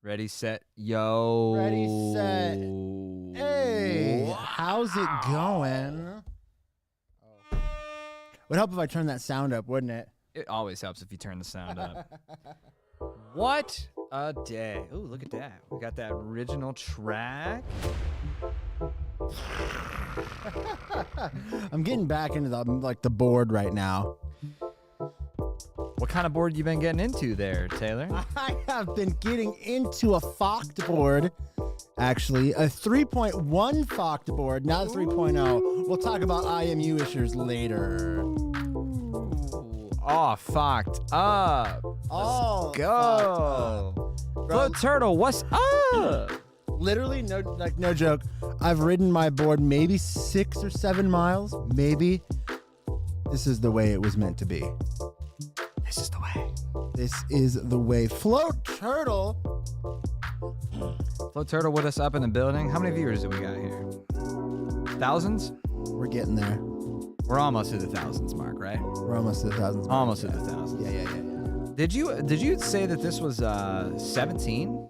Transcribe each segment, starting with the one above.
Ready, set, yo. Ready, set. Hey, wow. How's it going? Oh. Would help if I turned that sound up, wouldn't it? It always helps if you turn the sound up. What a day. Oh, look at that. We got that original track. I'm getting back into the board right now. What kind of board you been getting into there, Taylor? I have been getting into a Foct board, actually. A 3.1 Foct board, not a 3.0. We'll talk about IMU issues later. Oh, Foct up. Let's go. Float Turtle, what's up? Literally, no joke. I've ridden my board maybe 6 or 7 miles. Maybe. This is the way it was meant to be. This is the way. This is the way. Float Turtle. Float Turtle with us up in the building. How many viewers do we got here? Thousands? We're getting there. We're almost at the thousands mark, right? We're almost at the thousands mark. Almost at the thousands. Yeah. Did you say that this was 17?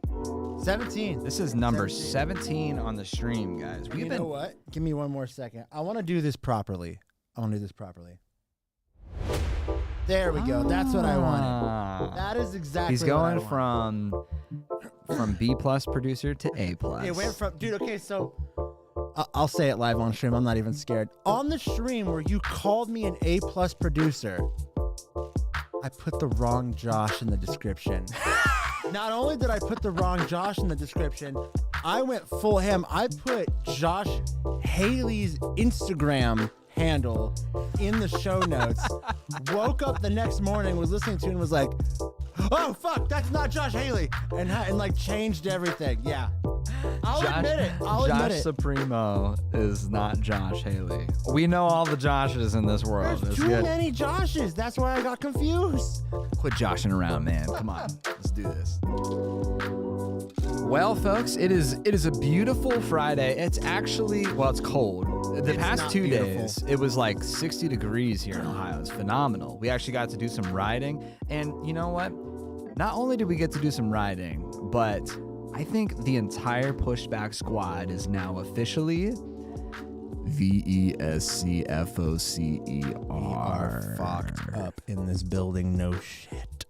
17. This is number 17 on the stream, guys. You know what? Give me one more second. I want to do this properly. There we go. That's what I wanted. That is exactly He's going from B+ producer to A+. It went from, dude, okay, so I'll say it live on stream. I'm not even scared. On the stream where you called me an A+ producer, I put the wrong Josh in the description. Not only did I put the wrong Josh in the description, I went full ham. I put Josh Haley's Instagram handle in the show notes. Woke up the next morning, was listening to it and was like, oh fuck, that's not Josh Haley, and like changed everything. Yeah, I'll admit it. Josh Supremo is not Josh Haley. We know all the Joshes in this world. There's too many Joshes. That's why I got confused. Quit joshing around, man. Come on, let's do this. Well, folks, it is a beautiful Friday. It's actually, well, it's cold. The past 2 days, it was like 60 degrees here in Ohio. It's phenomenal. We actually got to do some riding. And you know what? Not only did we get to do some riding, but I think the entire Pushback squad is now officially VESCFOCER. We are fucked up in this building. No shit.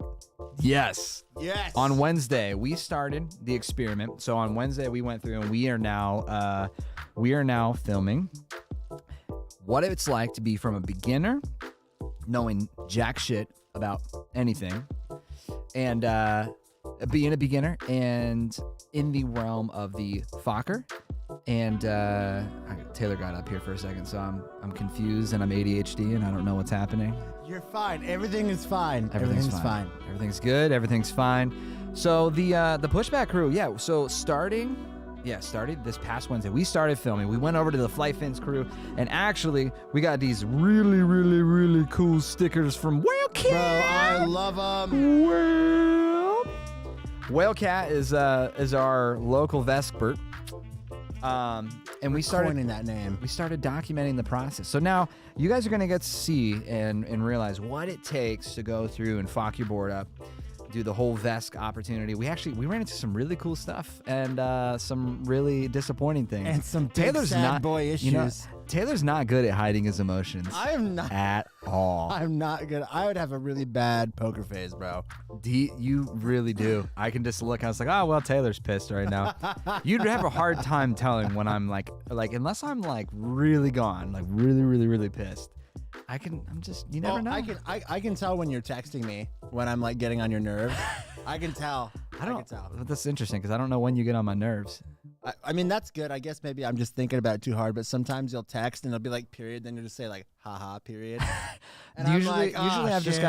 Yes. Yes. On Wednesday, we started the experiment. So on Wednesday, we went through and we are now filming what it's like to be from a beginner, knowing jack shit about anything, and being a beginner and in the realm of the Fokker. And Taylor got up here for a second, so I'm confused and I'm ADHD and I don't know what's happening. You're fine. Everything is fine. Everything's fine. Everything's good. Everything's fine. So the Pushback crew, yeah. So starting started this past Wednesday. We started filming. We went over to the Flight Fins crew, and actually, we got these really, really, really cool stickers from Whalecat. Bro, I love them. Whalecat is our local Vespert. And we started coining that name. We started documenting the process. So now you guys are going to get to see and realize what it takes to go through and fuck your board up, do the whole Vesk opportunity. We ran into some really cool stuff and some really disappointing things. And some big sad boy issues. You know, Taylor's not good at hiding his emotions. I am not at all. I'm not good. I would have a really bad poker face, bro. You really do. I can just look. I was like, oh well, Taylor's pissed right now. You'd have a hard time telling when I'm like unless I'm like really gone, like really, really, really pissed. You never know. I can tell when you're texting me when I'm like getting on your nerves. I can tell. I can tell. That's interesting because I don't know when you get on my nerves. I mean, that's good. I guess maybe I'm just thinking about it too hard, but sometimes you'll text and it'll be like period, then you'll just say like haha period. And usually I've just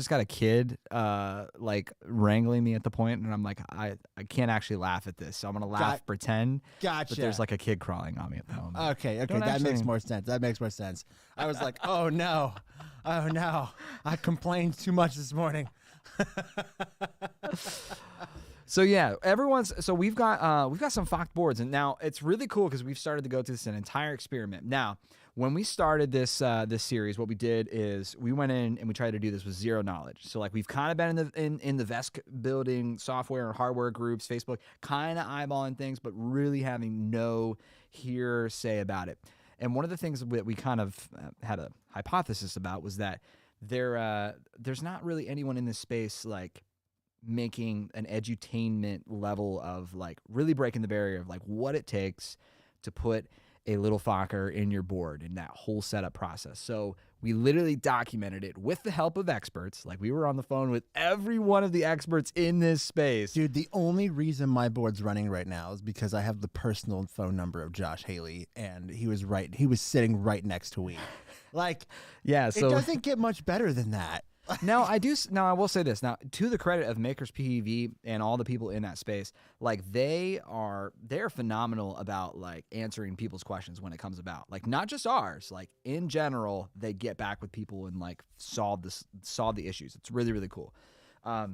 got a kid like wrangling me at the point, and I'm like I can't actually laugh at this, so I'm gonna laugh, pretend. Gotcha. But there's like a kid crawling on me at the moment. Okay, makes more sense. That makes more sense. I was like, oh no, I complained too much this morning. So yeah, we've got some FOC boards, and now it's really cool because we've started to go through an entire experiment. Now, when we started this series, what we did is we went in and we tried to do this with zero knowledge. So like we've kind of been in the Vesk building software and hardware groups, Facebook, kind of eyeballing things, but really having no hearsay about it. And one of the things that we kind of had a hypothesis about was that there's not really anyone in this space like making an edutainment level of like really breaking the barrier of like what it takes to put a little Fokker in your board and that whole setup process. So we literally documented it with the help of experts. Like we were on the phone with every one of the experts in this space. Dude, the only reason my board's running right now is because I have the personal phone number of Josh Haley, and he was sitting right next to me. Like, yeah, so it doesn't get much better than that. Now I will say this. Now, to the credit of Makers PEV and all the people in that space, like they're phenomenal about like answering people's questions when it comes about. Like not just ours, like in general, they get back with people and like solve the issues. It's really, really cool.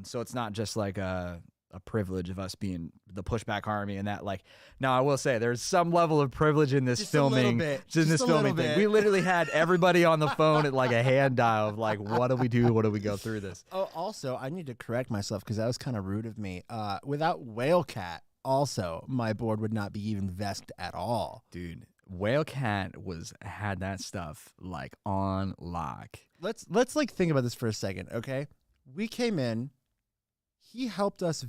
So it's not just like a privilege of us being the Pushback Army and that. Like, now I will say there's some level of privilege in this filming, just filming thing. We literally had everybody on the phone at like a hand dial of like, what do we do? What do we go through this? Oh, also, I need to correct myself because that was kind of rude of me. Without Whalecat, also my board would not be even vesked at all, dude. Whalecat had that stuff like on lock. Let's like think about this for a second, okay? We came in. He helped us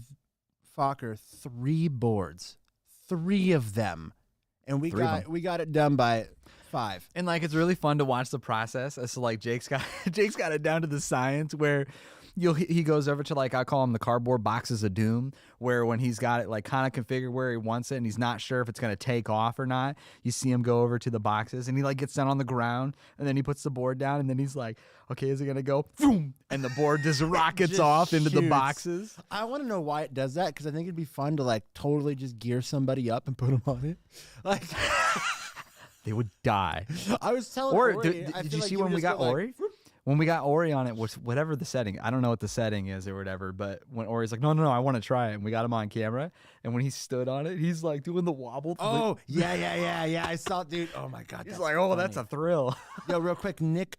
Fokker 3 boards, 3 of them, and we got it done by 5. And like it's really fun to watch the process. As so, like Jake's got it down to the science where he goes over to like I call them the cardboard boxes of doom, where when he's got it like kind of configured where he wants it and he's not sure if it's gonna take off or not, you see him go over to the boxes and he like gets down on the ground and then he puts the board down and then he's like, okay, is it gonna go? Boom! And the board just rockets just off into the shoots. Boxes. I want to know why it does that because I think it'd be fun to like totally just gear somebody up and put them on it, like. They would die. I was telling Ori, did you see when we got Ori? When we got Ori on it, was whatever the setting. I don't know what the setting is or whatever, but when Ori's like, no, I want to try it, and we got him on camera, and when he stood on it, he's like doing the wobble. Yeah. I saw, dude. Oh my god. He's like, oh, funny. That's a thrill. Yo, real quick, Nick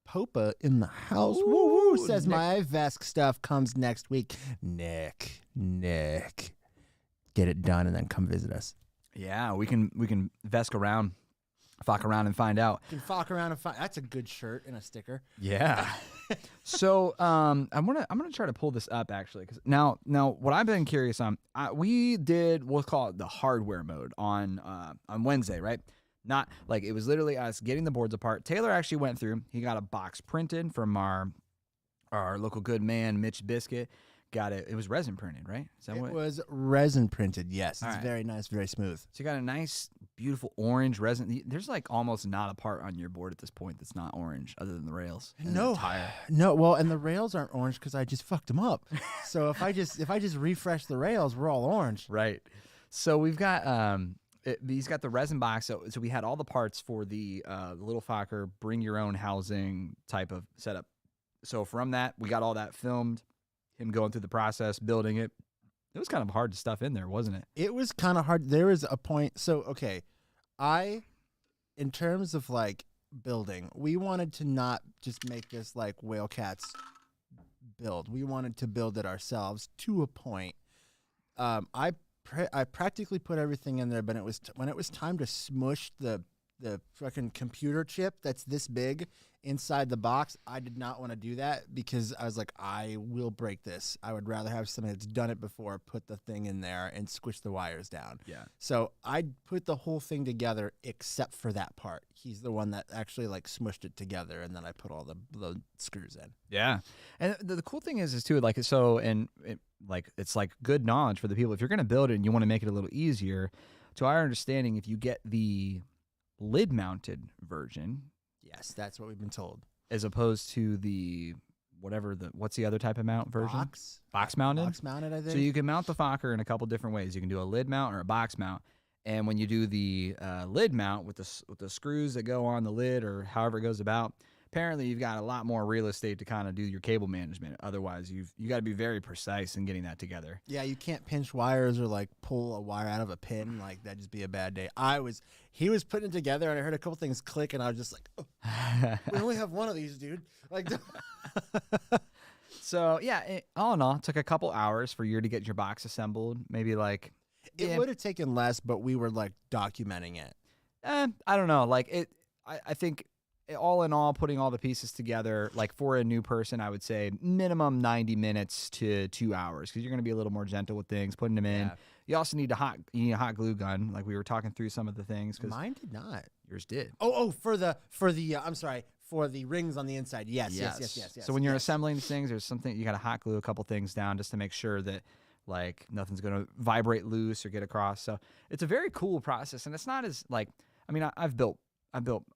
Popa in the house. Woo woo. Says Nick. My Vesk stuff comes next week. Nick, get it done and then come visit us. Yeah, we can Vesk around. Fuck around and find out. You can fuck around and find. That's a good shirt and a sticker. Yeah. So I'm gonna try to pull this up actually, because now what I've been curious on, we did we'll call it the hardware mode on Wednesday, right? Not like it was literally us getting the boards apart. Taylor actually went through. He got a box printed from our local good man Mitch Biscuit. Got it. It was resin printed, right? It was resin printed, yes. It's right. Very nice, very smooth. So you got a nice, beautiful orange resin. There's like almost not a part on your board at this point that's not orange other than the rails. No. The tire. No, well, and the rails aren't orange because I just fucked them up. So if I just refresh the rails, we're all orange. Right. So we've got he's got the resin box. So we had all the parts for the little Fokker bring your own housing type of setup. So from that, we got all that filmed, him going through the process, building it. It was kind of hard to stuff in there, wasn't it? It was kind of hard. There was a point. So, okay, in terms of like building, we wanted to not just make this like Whale Cats build. We wanted to build it ourselves to a point. I practically put everything in there, but it was when it was time to smush the fucking computer chip that's this big inside the box, I did not want to do that because I was like, I will break this. I would rather have somebody that's done it before put the thing in there and squish the wires down. Yeah. So I put the whole thing together except for that part. He's the one that actually like smushed it together, and then I put all the screws in. Yeah. And the cool thing is too, like, so, and it's like good knowledge for the people. If you're going to build it and you want to make it a little easier, to our understanding, if you get the lid mounted version, yes, that's what we've been told, as opposed to the what's the other type of mount version? Box mounted. Box mounted, I think. So you can mount the Fokker in a couple different ways. You can do a lid mount or a box mount. And when you do the lid mount with the screws that go on the lid or however it goes about, apparently you've got a lot more real estate to kind of do your cable management. Otherwise, you got to be very precise in getting that together. Yeah, you can't pinch wires or like pull a wire out of a pin. Like that'd just be a bad day. He was putting it together, and I heard a couple things click, and I was just like, oh, we only have one of these, dude. Like, so yeah, all in all, it took a couple hours for you to get your box assembled. Maybe like it would have taken less, but we were like documenting it. I don't know. Like it, I think. All in all, putting all the pieces together, like for a new person, I would say minimum 90 minutes to 2 hours because you're going to be a little more gentle with things, putting them in. Yeah. You also need a hot glue gun, like we were talking through some of the things. Cause mine did not. Yours did. Oh, for the I'm sorry, for the rings on the inside. Yes. So when you're assembling these things, there's something you got to hot glue a couple things down just to make sure that like nothing's going to vibrate loose or get across. So it's a very cool process, and it's not as like, I mean, I've built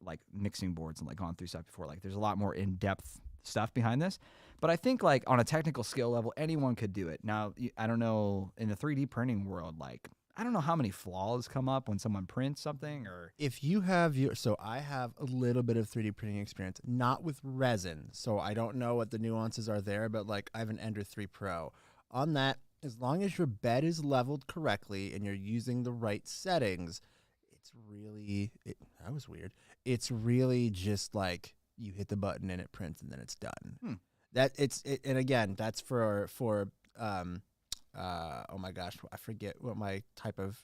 like mixing boards and like gone through stuff before. Like there's a lot more in-depth stuff behind this, but I think like on a technical skill level, anyone could do it. Now, I don't know in the 3D printing world, like I don't know how many flaws come up when someone prints something or if you have so I have a little bit of 3D printing experience, not with resin. So I don't know what the nuances are there, but like I have an Ender 3 Pro on that. As long as your bed is leveled correctly and you're using the right settings, that was weird. It's really just like you hit the button and it prints and then it's done. And again, that's for oh my gosh, I forget what my type of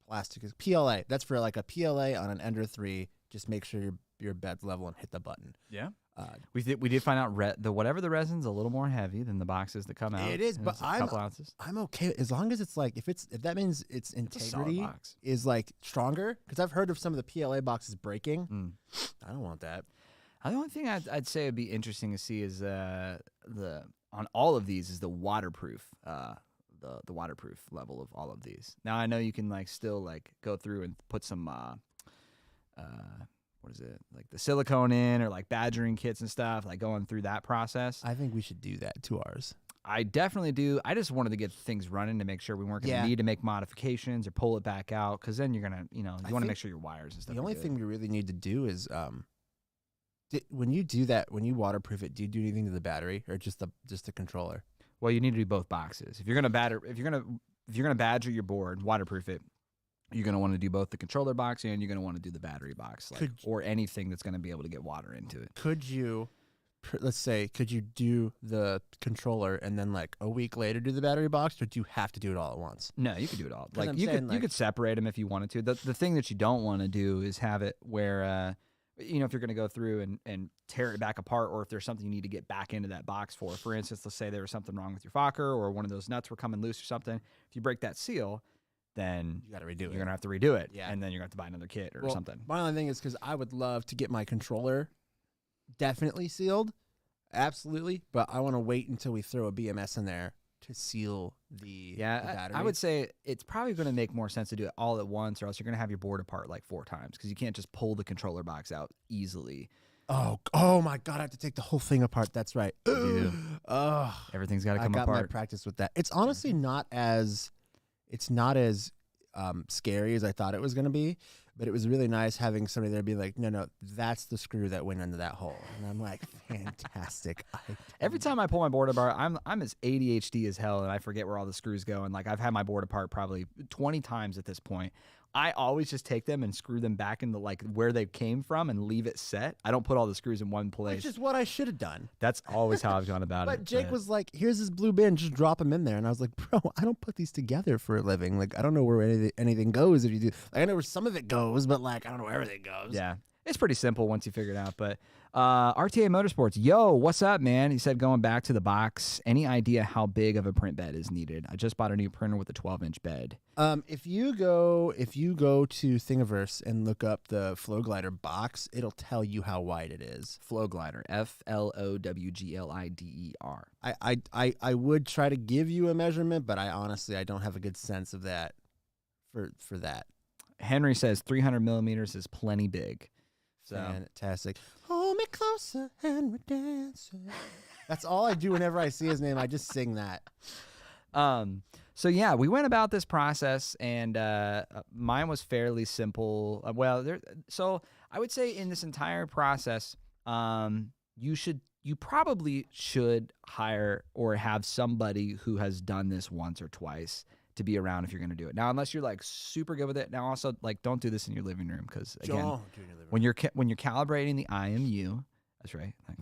plastic is. PLA. That's for like a PLA on an Ender 3. Just make sure your bed's level and hit the button. Yeah. We did find out whatever the resin's a little more heavy than the boxes that come out. It is, but a couple ounces. I'm okay as long as it's like if that means its integrity is like stronger. Because I've heard of some of the PLA boxes breaking. I don't want that. The only thing I'd say would be interesting to see is on all of these is the waterproof the waterproof level of all of these. Now I know you can like still like go through and put some what is it, like the silicone in or like badgering kits and stuff, like going through that process. I think we should do that to ours. I definitely do. I just wanted to get things running to make sure we weren't going to need to make modifications or pull it back out because then you're going to, you want to make sure your wires and stuff. The only thing we really need to do is when you do that, when you waterproof it, do you do anything to the battery or just the controller? Well, you need to do both boxes. If you're going to badger your board, waterproof it, you're going to want to do both the controller box and you're going to want to do the battery box, or anything that's going to be able to get water into it. Could you, let's say, could you do the controller and then like a week later do the battery box, or do you have to do it all at once? No, you could do it all. Like you could separate them if you wanted to. The thing that you don't want to do is have it where, if you're going to go through and tear it back apart, or if there's something you need to get back into that box for. For instance, let's say there was something wrong with your Fokker or one of those nuts were coming loose or something. If you break that seal, then you got to redo it. You're going to have to redo it. Yeah. And then you're going to have to buy another kit or something. My only thing is because I would love to get my controller definitely sealed. Absolutely. But I want to wait until we throw a BMS in there to seal the battery. I would say it's probably going to make more sense to do it all at once, or else you're going to have your board apart like 4 times because you can't just pull the controller box out easily. Oh my God! I have to take the whole thing apart. That's right. Everything's got to come apart. I got my practice with that. It's honestly not as scary as I thought it was going to be. But it was really nice having somebody there be like, no, that's the screw that went into that hole. And I'm like, fantastic. Every time I pull my board apart, I'm as ADHD as hell, and I forget where all the screws go. And like I've had my board apart probably 20 times at this point. I always just take them and screw them back into like where they came from and leave it set. I don't put all the screws in one place. Which is what I should have done. That's always how I've gone about it. But Jake was like, here's this blue bin, just drop them in there. And I was like, bro, I don't put these together for a living. Like, I don't know where anything goes if you do. Like, I know where some of it goes, but like, I don't know where everything goes. Yeah. It's pretty simple once you figure it out. But RTA Motorsports, yo, what's up, man? He said going back to the box, any idea how big of a print bed is needed? I just bought a new printer with a 12-inch bed. If you go to Thingiverse and look up the Flow Glider box, it'll tell you how wide it is. Flow Glider, FLOWGLIDER. I would try to give you a measurement, but I don't have a good sense of that for that. Henry says 300 millimeters is plenty big. So. Fantastic. Hold me closer, Henry Dancer. That's all I do whenever I see his name. I just sing that. So yeah, we went about this process, and mine was fairly simple. So I would say in this entire process, you probably should hire or have somebody who has done this once or twice to be around if you're going to do it. Now, unless you're like super good with it. Now, also like don't do this in your living room because again, when you're calibrating the IMU, that's right. I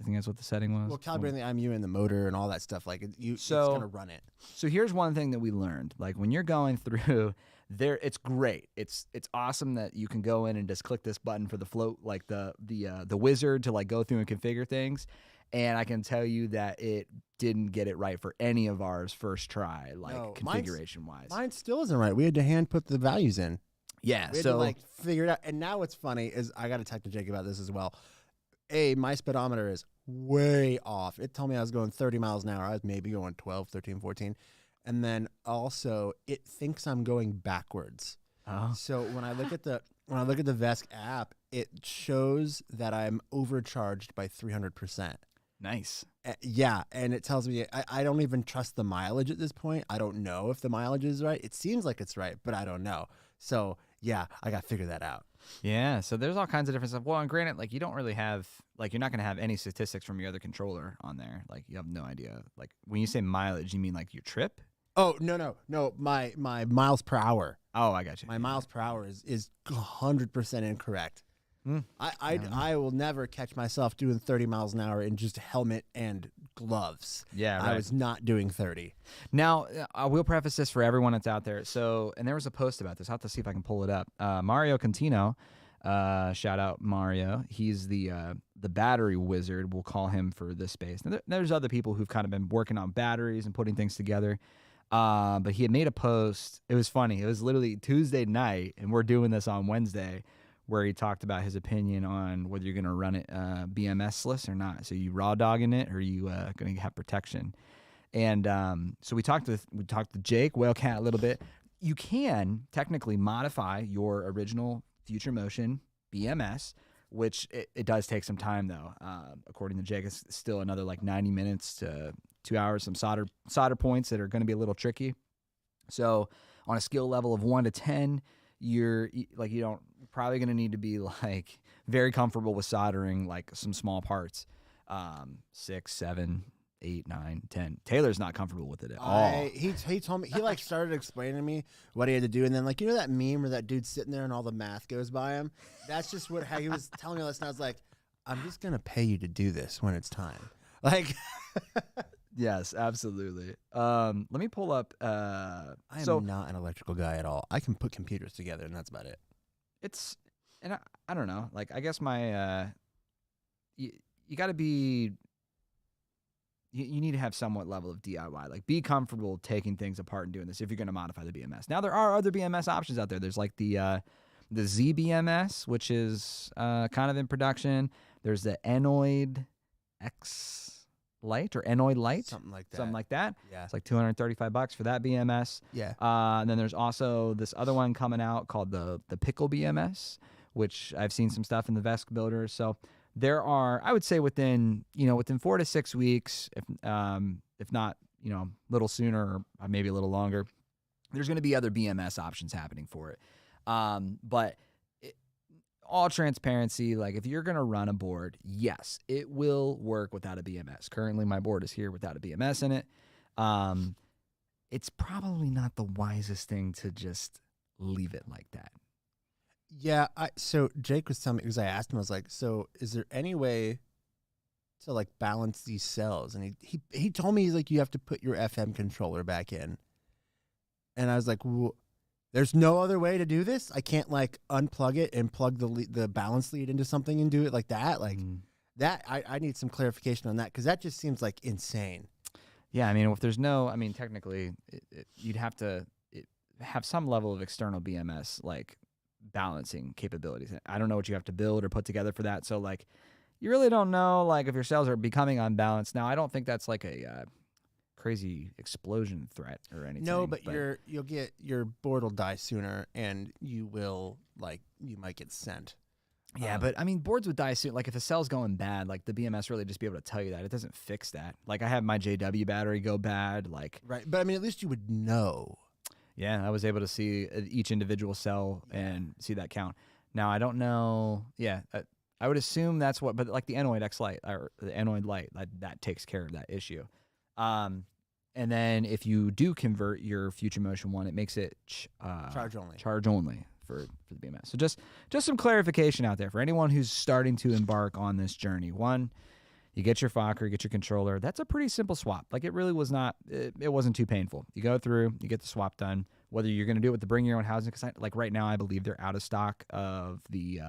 think that's what the setting was. Well, calibrating the IMU and the motor and all that stuff, like it's going to run it. So here's one thing that we learned: like when you're going through there, it's great. It's awesome that you can go in and just click this button for the float, like the wizard to like go through and configure things. And I can tell you that it didn't get it right for any of ours first try, like configuration wise. Mine still isn't right. We had to hand put the values in. Yeah, we had to like figure it out. And now what's funny is I got to talk to Jake about this as well. My speedometer is way off. It told me I was going 30 miles an hour. I was maybe going 12, 13, 14. And then also it thinks I'm going backwards. Oh. So when I look at the VESC app, it shows that I'm overcharged by 300%. Nice. Yeah, and it tells me I don't even trust the mileage at this point. I don't know if the mileage is right. It seems like it's right, but I don't know. So yeah, I got to figure that out. Yeah, so there's all kinds of different stuff. Well, and granted, like you don't really have, like you're not going to have any statistics from your other controller on there. Like you have no idea. Like when you say mileage, you mean like your trip? Oh, no. My miles per hour. Oh, I got you. My miles per hour is 100% incorrect. I will never catch myself doing 30 miles an hour in just a helmet and gloves. Yeah, right. I was not doing 30. Now, I will preface this for everyone that's out there. So, and there was a post about this. I'll have to see if I can pull it up. Mario Contino, shout out Mario. He's the battery wizard, we'll call him for this space. Now, there's other people who've kind of been working on batteries and putting things together. But he had made a post. It was funny. It was literally Tuesday night, and we're doing this on Wednesday, where he talked about his opinion on whether you're going to run it BMS-less or not. So you raw dogging it, or are you going to have protection? And so we talked to Jake Whalecat a little bit. You can technically modify your original Future Motion BMS, which it does take some time though. According to Jake, it's still another like 90 minutes to 2 hours, some solder points that are going to be a little tricky. So on a skill level of 1 to 10, you're probably going to need to be like very comfortable with soldering like some small parts. 6, 7, 8, 9, 10. Taylor's not comfortable with it at all. He told me, he like started explaining to me what he had to do, and then like, you know that meme where that dude's sitting there and all the math goes by him? That's just how he was telling me last night. I was like, I'm just gonna pay you to do this when it's time. Like yes, absolutely. Let me pull up I am not an electrical guy at all. I can put computers together and that's about it. I don't know. Like I guess my you got to be you need to have somewhat level of DIY. Like be comfortable taking things apart and doing this if you're going to modify the BMS. Now there are other BMS options out there. There's like the ZBMS, which is kind of in production. There's the Enoid X Lite or Enoid Lite, something like that. Yeah, it's like $235 for that BMS. Yeah. And then there's also this other one coming out called the Pickle BMS, which I've seen some stuff in the VESC builders. So there are, I would say within 4 to 6 weeks, if not, a little sooner or maybe a little longer, There's going to be other BMS options happening for it. But all transparency, like if you're going to run a board, yes, it will work without a BMS. Currently, my board is here without a BMS in it. It's probably not the wisest thing to just leave it like that. Yeah. So Jake was telling me, because I asked him, I was like, so is there any way to like balance these cells? And he told me, he's like, you have to put your FM controller back in. And I was like, well, there's no other way to do this? I can't like unplug it and plug the balance lead into something and do it like that? Like that, I need some clarification on that, because that just seems like insane. Yeah, I mean, if there's no, I mean, technically, you'd have to have some level of external BMS, like balancing capabilities. I don't know what you have to build or put together for that. So, like, you really don't know, like, if your cells are becoming unbalanced. Now, I don't think that's like a crazy explosion threat or anything. No, but you'll get, your board will die sooner, and you might get sent. Yeah, but I mean, boards would die soon. Like if a cell's going bad, like the BMS really just be able to tell you that. It doesn't fix that. Like I had my JW battery go bad. Like right, but I mean, at least you would know. Yeah, I was able to see each individual cell and see that count. Now I don't know. Yeah, I would assume that's what. But like the Anoid X Lite or the Anoid Lite, that takes care of that issue. And then if you do convert your Future Motion one, it makes it charge only. Charge only. For the BMS. So just some clarification out there for anyone who's starting to embark on this journey. One, you get your Fokker, you get your controller. That's a pretty simple swap. Like it really was not, it wasn't too painful. You go through, you get the swap done. Whether you're going to do it with the bring your own housing, because like right now I believe they're out of stock of the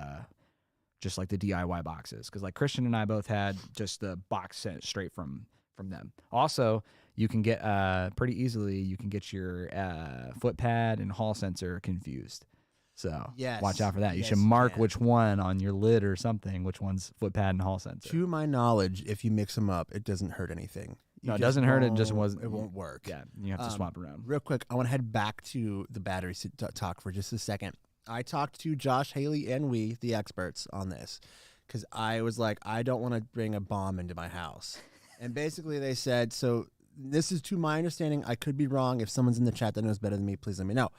just like the DIY boxes. Because like Christian and I both had just the box sent straight from them. Also, you can get pretty easily, you can get your foot pad and hall sensor confused. So watch out for that. You should mark which one on your lid or something, which one's foot pad and hall sensor. To my knowledge, if you mix them up, it doesn't hurt anything. No, it doesn't hurt. It just wasn't. It won't work. Yeah, you have to swap around. Real quick, I want to head back to the battery talk for just a second. I talked to Josh, Haley, and the experts on this, because I was like, I don't want to bring a bomb into my house. And basically they said, so this is to my understanding. I could be wrong. If someone's in the chat that knows better than me, please let me know.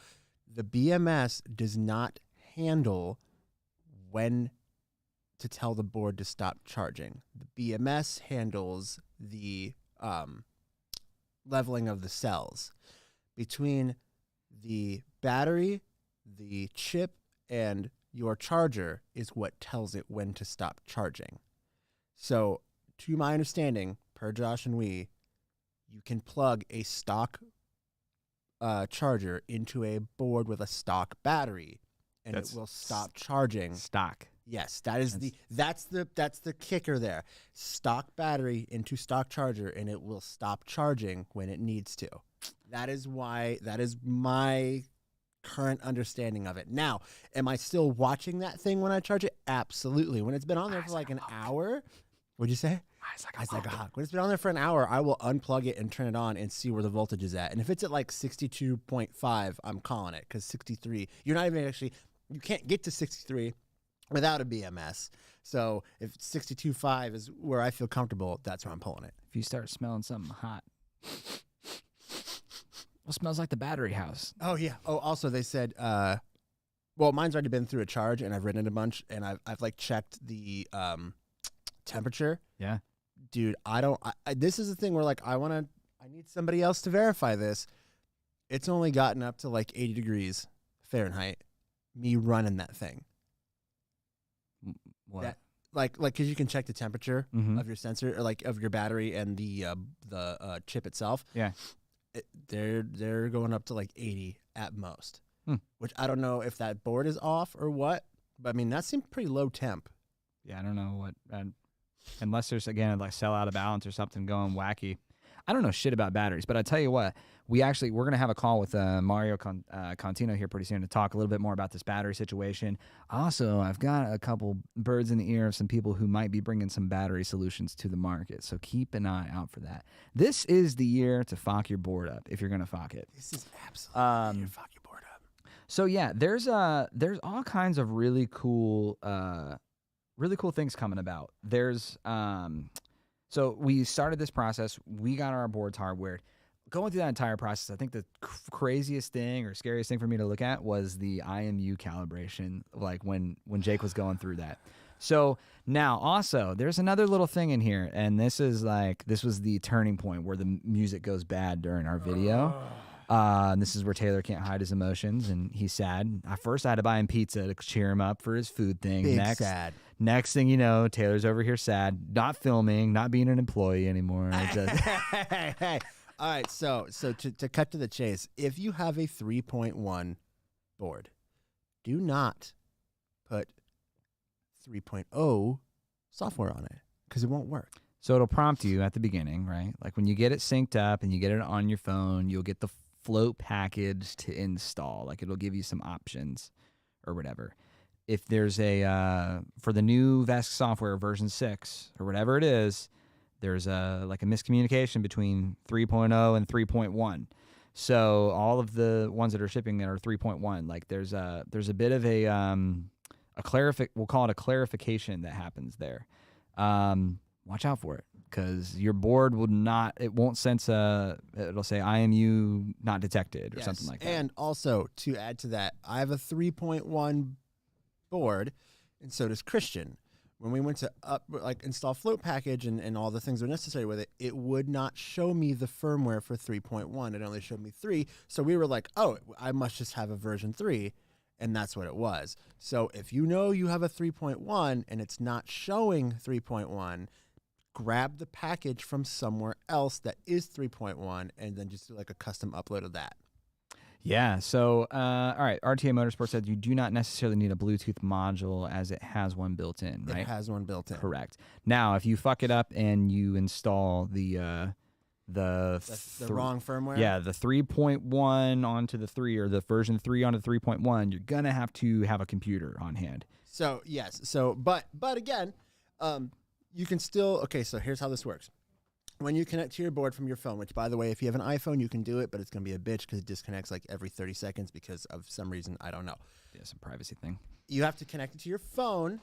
The BMS does not handle when to tell the board to stop charging. The BMS handles the leveling of the cells. Between the battery, the chip, and your charger is what tells it when to stop charging. So, to my understanding, per Josh and you can plug a stock charger into a board with a stock battery, and it will stop charging. Stock. Yes, that's the kicker there. Stock battery into stock charger, and it will stop charging when it needs to. That is my current understanding of it. Now, am I still watching that thing when I charge it? Absolutely. When it's been on there for like an hour, what'd you say? Eyes like a hawk. When it's been on there for an hour, I will unplug it and turn it on and see where the voltage is at. And if it's at like 62.5, I'm calling it, because 63, you can't get to 63 without a BMS. So if 62.5 is where I feel comfortable, that's where I'm pulling it. If you start smelling something hot, well, smells like the battery house. Oh yeah. Oh, also they said, well, mine's already been through a charge, and I've ridden it a bunch, and I've like checked the temperature. Yeah. Dude, this is the thing where like I need somebody else to verify this. It's only gotten up to like 80 degrees Fahrenheit, me running that thing. What? Because you can check the temperature of your sensor, or like of your battery and the chip itself. Yeah. They're going up to like 80 at most, which I don't know if that board is off or what, but I mean, that seemed pretty low temp. Yeah, I don't know what, unless there's, again, like cell out of balance or something going wacky. I don't know shit about batteries, but I tell you what, we're going to have a call with Mario Contino here pretty soon to talk a little bit more about this battery situation. Also, I've got a couple birds in the ear of some people who might be bringing some battery solutions to the market, so keep an eye out for that. This is the year to fock your board up if you're going to fock it. This is absolutely the year to fock your board up. So yeah, there's all kinds of really cool things coming about. There's so we started this process. We got our boards hardwired. going through that entire process, I think the craziest thing or scariest thing for me to look at was the IMU calibration, like when Jake was going through that. So now also there's another little thing in here, and this was the turning point where the music goes bad during our video. And this is where Taylor can't hide his emotions, and he's sad. At first, I had to buy him pizza to cheer him up for his food thing. Big sad. Next thing you know, Taylor's over here sad, not filming, not being an employee anymore. Hey. All right, so to cut to the chase, if you have a 3.1 board, do not put 3.0 software on it because it won't work. So it'll prompt you at the beginning, right? Like when you get it synced up and you get it on your phone, you'll get the float package to install. Like it'll give you some options or whatever. If there's for the new VESC software version 6 or whatever it is, there's a miscommunication between 3.0 and 3.1. So all of the ones that are shipping that are 3.1, like there's a bit of we'll call it a clarification that happens there. Watch out for it because your board won't sense it'll say IMU not detected or something like that. And also to add to that, I have a 3.1 board, and so does Christian. When we went to install float package and all the things that are necessary with it, it would not show me the firmware for 3.1. It only showed me 3. So we were like, oh, I must just have a version 3. And that's what it was. So if you know you have a 3.1 and it's not showing 3.1, grab the package from somewhere else that is 3.1 and then just do like a custom upload of that. Yeah. So, all right. RTA Motorsports said you do not necessarily need a Bluetooth module as it has one built in, right? It has one built in. Correct. Now, if you fuck it up and you install the wrong firmware? Yeah, the 3.1 onto the 3 or the version 3 onto 3.1, you're going to have a computer on hand. So, yes. So, but again, you can still, okay, so here's how this works. When you connect to your board from your phone, which, by the way, if you have an iPhone, you can do it, but it's going to be a bitch because it disconnects like every 30 seconds because of some reason, I don't know. Yeah, some privacy thing. You have to connect it to your phone,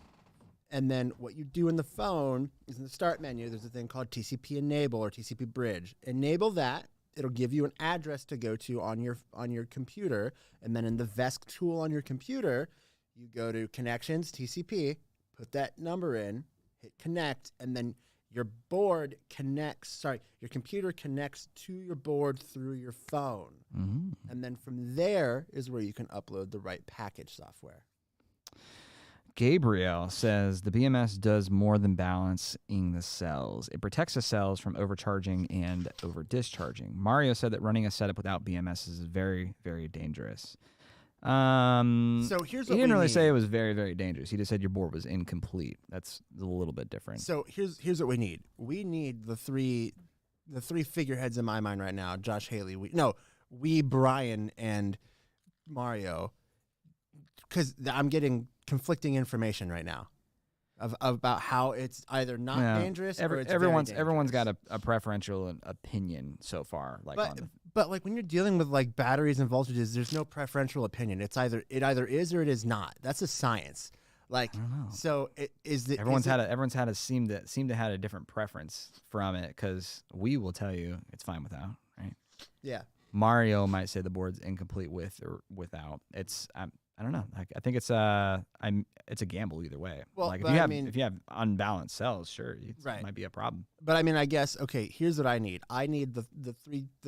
and then what you do in the phone is in the start menu, there's a thing called TCP Enable or TCP Bridge. Enable that. It'll give you an address to go to on your computer, and then in the VESC tool on your computer, you go to Connections, TCP, put that number in, hit Connect, and then your computer connects to your board through your phone. Mm-hmm. And then from there is where you can upload the right package software. Gabriel says the BMS does more than balancing the cells. It protects the cells from overcharging and over discharging. Mario said that running a setup without BMS is very, very dangerous. So here's what he didn't really need. say it was very, very dangerous. He just said your board was incomplete. That's a little bit different. So here's what we need. We need the three figureheads in my mind right now. Josh Haley, Brian and Mario, because I'm getting conflicting information right now about how it's either not dangerous or it's everyone's very dangerous. got a preferential opinion so far. But like when you're dealing with like batteries and voltages, there's no preferential opinion. It either is or it is not. That's a science. Like I don't know. So everyone's seemed to have a different preference from it because we will tell you it's fine without, right? Yeah. Mario might say the board's incomplete with or without. I don't know. I think it's a gamble either way. Well, like if you have unbalanced cells, sure, it might be a problem. But I mean, I guess here's what I need. I need the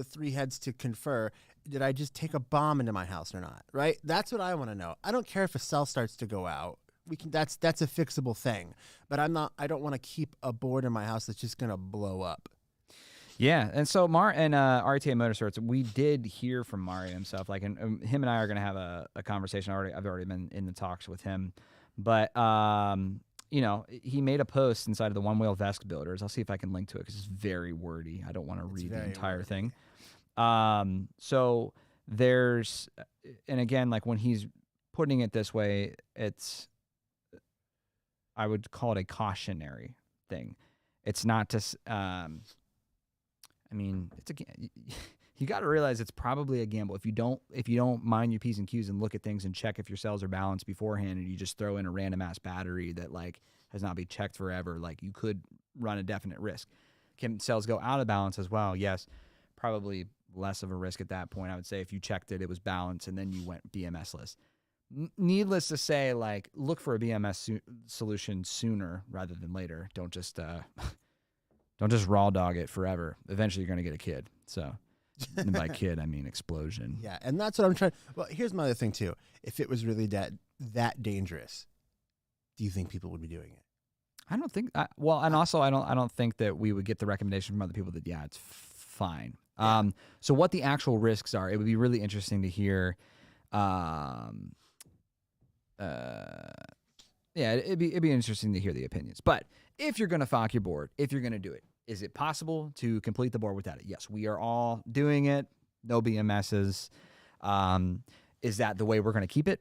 three heads to confer. Did I just take a bomb into my house or not? Right? That's what I want to know. I don't care if a cell starts to go out. That's a fixable thing. But I don't want to keep a board in my house that's just gonna blow up. Yeah, and so RTA Motorsports, we did hear from Mario himself. Like, and him and I are going to have a conversation. I've already been in the talks with him, but he made a post inside of the One Wheel VESC Builders. I'll see if I can link to it because it's very wordy. I don't want to read the entire thing. So there's, and again, like when he's putting it this way, I would call it a cautionary thing. It's not just. I mean, you got to realize it's probably a gamble. If you don't mind your P's and Q's and look at things and check if your cells are balanced beforehand, and you just throw in a random ass battery that like has not been checked forever, like you could run a definite risk. Can cells go out of balance as well? Yes, probably less of a risk at that point. I would say if you checked it, it was balanced, and then you went BMS-less. Needless to say, like, look for a BMS solution sooner rather than later. Don't just raw dog it forever. Eventually, you're going to get a kid. So, and by kid, I mean explosion. Yeah, and that's what I'm trying. Well, here's my other thing too. If it was really that dangerous, do you think people would be doing it? I don't think. And also, I don't think that we would get the recommendation from other people that it's fine. Yeah. So what the actual risks are, it would be really interesting to hear. It'd be interesting to hear the opinions. But if you're going to FOC your board, if you're going to do it, is it possible to complete the board without it? Yes, we are all doing it. No BMSs. Is that the way we're going to keep it?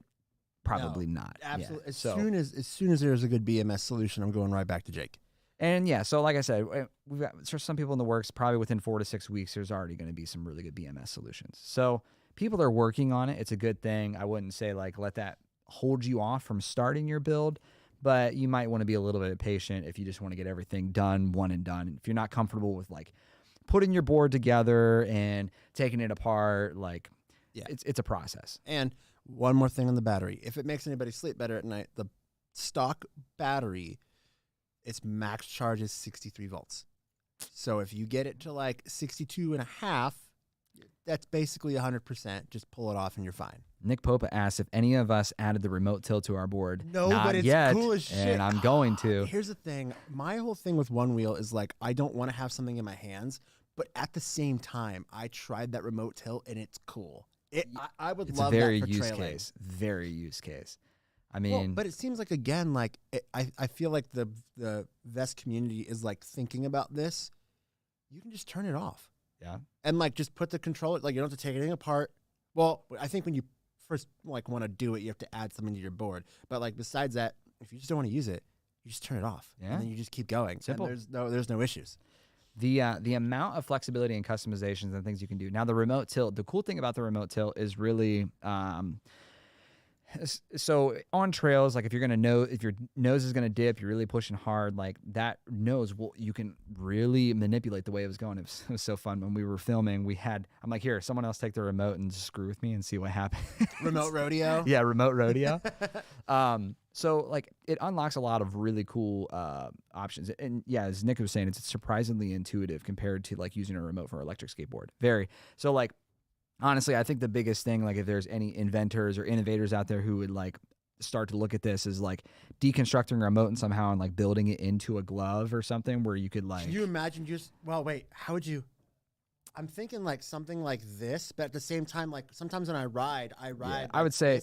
Probably not. Absolutely. Yeah. As soon as there's a good BMS solution, I'm going right back to Jake. And yeah, so like I said, we've got some people in the works. Probably within 4 to 6 weeks, there's already going to be some really good BMS solutions. So people are working on it. It's a good thing. I wouldn't say like let that hold you off from starting your build, but you might want to be a little bit patient if you just want to get everything done, one and done. If you're not comfortable with like putting your board together and taking it apart, like it's a process. And one more thing on the battery. If it makes anybody sleep better at night, the stock battery, its max charge is 63 volts. So if you get it to like 62 and a half, that's basically 100%. Just pull it off and you're fine. Nick Popa asked if any of us added the remote tilt to our board. No, Not but it's yet, cool as shit. and I'm going to. Here's the thing. My whole thing with One Wheel is like I don't want to have something in my hands, but at the same time, I tried that remote tilt and it's cool. I would It's love a very that for use trailing. case. Very use case. I mean, but it seems like again, like I feel like the vest community is like thinking about this. You can just turn it off. yeah. And like just put the controller, like you don't have to take anything apart. Well, I think when you first like want to do it, you have to add something to your board. But like besides that, if you just don't want to use it, you just turn it off. Yeah. And then you just keep going. Simple. And there's no issues. The amount of flexibility and customizations and things you can do. Now the remote tilt, the cool thing about the remote tilt is really so on trails, like if you're if your nose is gonna dip, you're really pushing hard, like that nose you can really manipulate the way it was going. It was so fun when we were filming. I'm like, here, someone else take the remote and just screw with me and see what happens. Remote rodeo. Yeah, remote rodeo. So like it unlocks a lot of really cool options. And yeah, as Nick was saying, it's surprisingly intuitive compared to like using a remote for an electric skateboard. So like honestly, I think the biggest thing, like if there's any inventors or innovators out there who would like start to look at this is like deconstructing a remote and somehow and like building it into a glove or something where you could like. Can you imagine how would you? I'm thinking like something like this, but at the same time, like sometimes when I ride. Yeah, I would say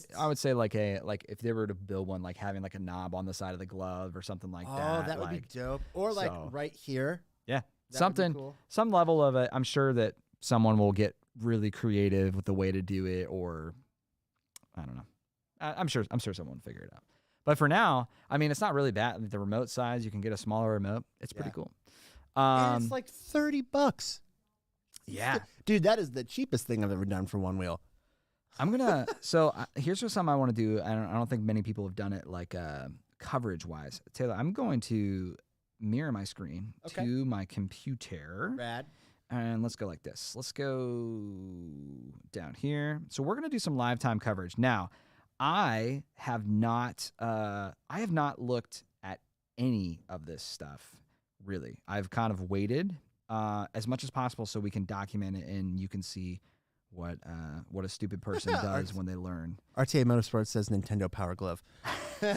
like if they were to build one, like having like a knob on the side of the glove or something like that. Oh, that would be dope. Or like right here. Yeah, That would be cool. Some level of it. I'm sure that someone will get really creative with the way to do it, or I don't know. I'm sure someone will figure it out. But for now, I mean, it's not really bad. The remote size, you can get a smaller remote. It's pretty cool. And it's like $30. Yeah, dude, that is the cheapest thing I've ever done for One Wheel. I'm gonna. Here's what something I want to do. I don't think many people have done it like coverage wise. Taylor, I'm going to mirror my screen to my computer. Rad. And let's go like this. Let's go down here. So we're gonna do some live time coverage. Now, I have not looked at any of this stuff really. I've kind of waited as much as possible so we can document it and you can see what a stupid person does when they learn. RTA Motorsports says Nintendo Power Glove.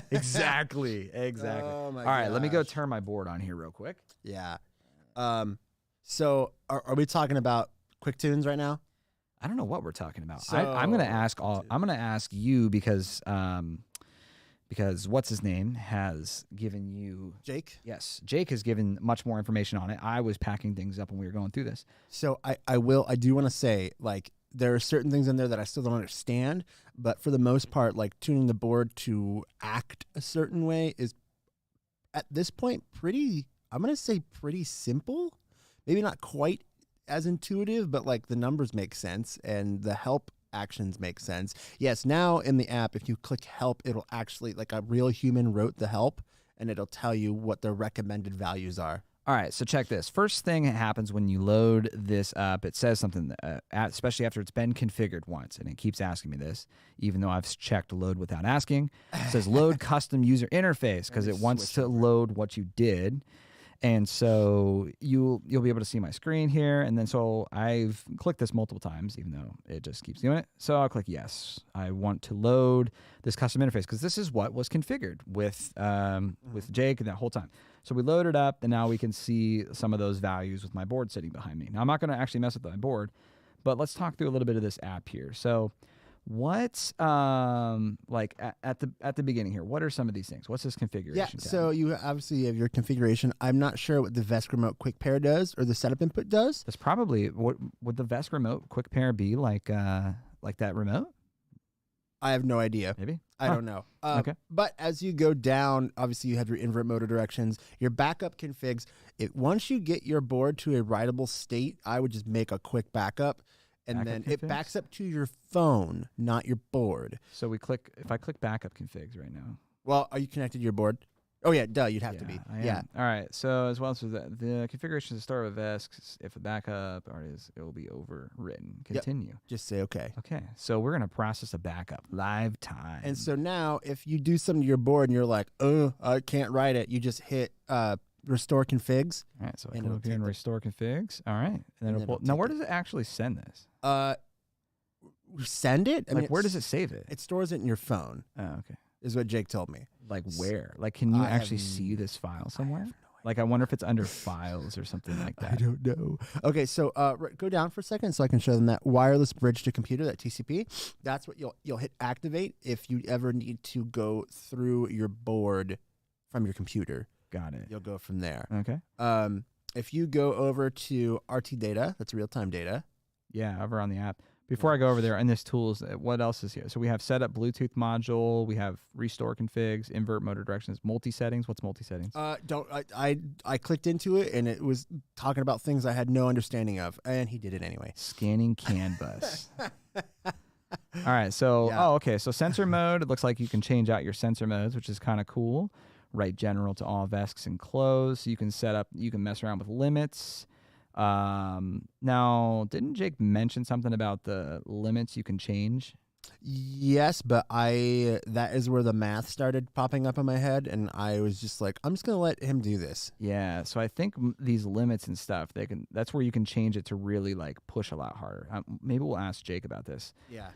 Exactly. Oh my All right, let me go gosh. turn my board on here real quick. Yeah. So are we talking about quick tunes right now? I don't know what we're talking about. So, I'm gonna ask you because what's his name has given you Jake? Yes, Jake has given much more information on it. I was packing things up when we were going through this. So I do want to say, like, there are certain things in there that I still don't understand, but for the most part, like tuning the board to act a certain way is at this point pretty simple. Maybe not quite as intuitive, but like the numbers make sense and the help actions make sense. Yes, now in the app, if you click help, it'll actually, like a real human wrote the help, and it'll tell you what the recommended values are. All right, so check this. First thing that happens when you load this up, it says something, especially after it's been configured once, and it keeps asking me this, even though I've checked load without asking. It says load custom user interface because it wants to load what you did. And so you'll be able to see my screen here. And then so I've clicked this multiple times, even though it just keeps doing it. So I'll click yes. I want to load this custom interface because this is what was configured with Jake and that whole time. So we load it up, and now we can see some of those values with my board sitting behind me. Now I'm not going to actually mess with my board, but let's talk through a little bit of this app here. So what's like at the beginning here, what are some of these things? What's this configuration tab? So you obviously have your configuration. I'm not sure what the Vesk remote quick pair does or the setup input does. That's probably what would the Vesk remote quick pair be like that remote? I have no idea. Maybe. I don't know. Okay. But as you go down, obviously you have your invert motor directions, your backup configs. Once you get your board to a writable state, I would just make a quick backup. And then it backs up to your phone, not your board. So if I click backup configs right now. Well, are you connected to your board? Oh, yeah, duh, you'd have to be. Yeah. All right. So as well as the configuration to start with Vesk, if a backup it will be overwritten. Continue. Yep. Just say okay. Okay. So we're going to process a backup live time. And so now if you do something to your board and you're like, I can't write it, you just hit restore configs. All right. So I come up here and restore configs. All right. And then now where does it actually send this? Send it? Where does it save it? It stores it in your phone. Oh, okay. Is what Jake told me. Like where? Like, can you actually see this file somewhere? Like, I wonder if it's under files or something like that. I don't know. Okay, so go down for a second so I can show them that wireless bridge to computer, that TCP. That's what you'll hit activate if you ever need to go through your board from your computer. Got it. You'll go from there. Okay. If you go over to RT data, that's real-time data. Yeah, over on the app. Before I go over there, and this tools, what else is here? So we have setup Bluetooth module. We have restore configs, invert motor directions, multi-settings. What's multi-settings? I clicked into it, and it was talking about things I had no understanding of, and he did it anyway. Scanning CAN bus. All right, so, okay. So sensor mode, it looks like you can change out your sensor modes, which is kind of cool. Write general to all Vesks and close. So you can you can mess around with limits. Now, didn't Jake mention something about the limits you can change? Yes, but that is where the math started popping up in my head, and I was just like, I'm just gonna let him do this. Yeah, so I think these limits and stuff, that's where you can change it to really like push a lot harder. Maybe we'll ask Jake about this. Yeah.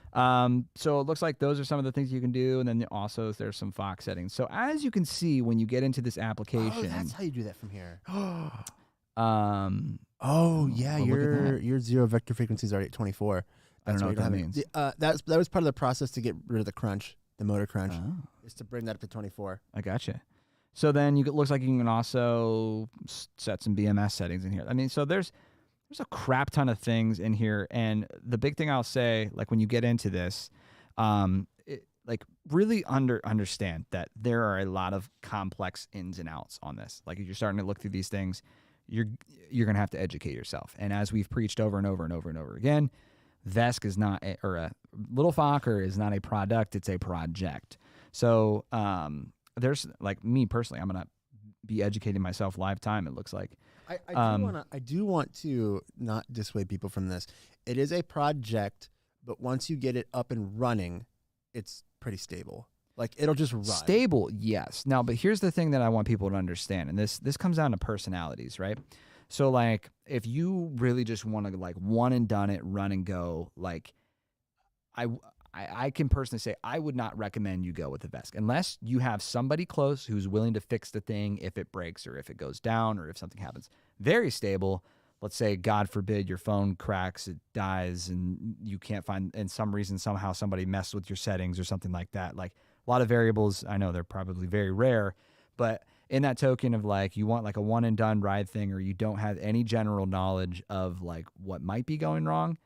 So it looks like those are some of the things you can do, and then also there's some Fox settings. So as you can see, when you get into this application, that's how you do that from here. Oh yeah, your zero vector frequency is already at 24. I don't know what that means. That was part of the process to get rid of the crunch, the motor crunch, is to bring that up to 24. I gotcha. So then it looks like you can also set some BMS settings in here. I mean, so there's a crap ton of things in here, and the big thing I'll say, like when you get into this, like really understand that there are a lot of complex ins and outs on this. Like if you're starting to look through these things, you're gonna have to educate yourself. And as we've preached over and over and over and over again, Vesk is not a Little Fokker is not a product, it's a project. So there's like me personally, I'm gonna be educating myself live time, it looks like. I do want to not dissuade people from this. It is a project, but once you get it up and running, it's pretty stable. Like it'll just run. Stable, yes. Now, but here's the thing that I want people to understand, and this comes down to personalities, right? So like if you really just want to like one and done it, run and go, like I can personally say I would not recommend you go with the Vesk unless you have somebody close who's willing to fix the thing if it breaks or if it goes down or if something happens. Very stable. Let's say, God forbid, your phone cracks, it dies, and you can't find, and some reason, somehow somebody messed with your settings or something like that. Like a lot of variables, I know they're probably very rare, but in that token of like, you want like a one and done ride thing, or you don't have any general knowledge of like what might be going wrong,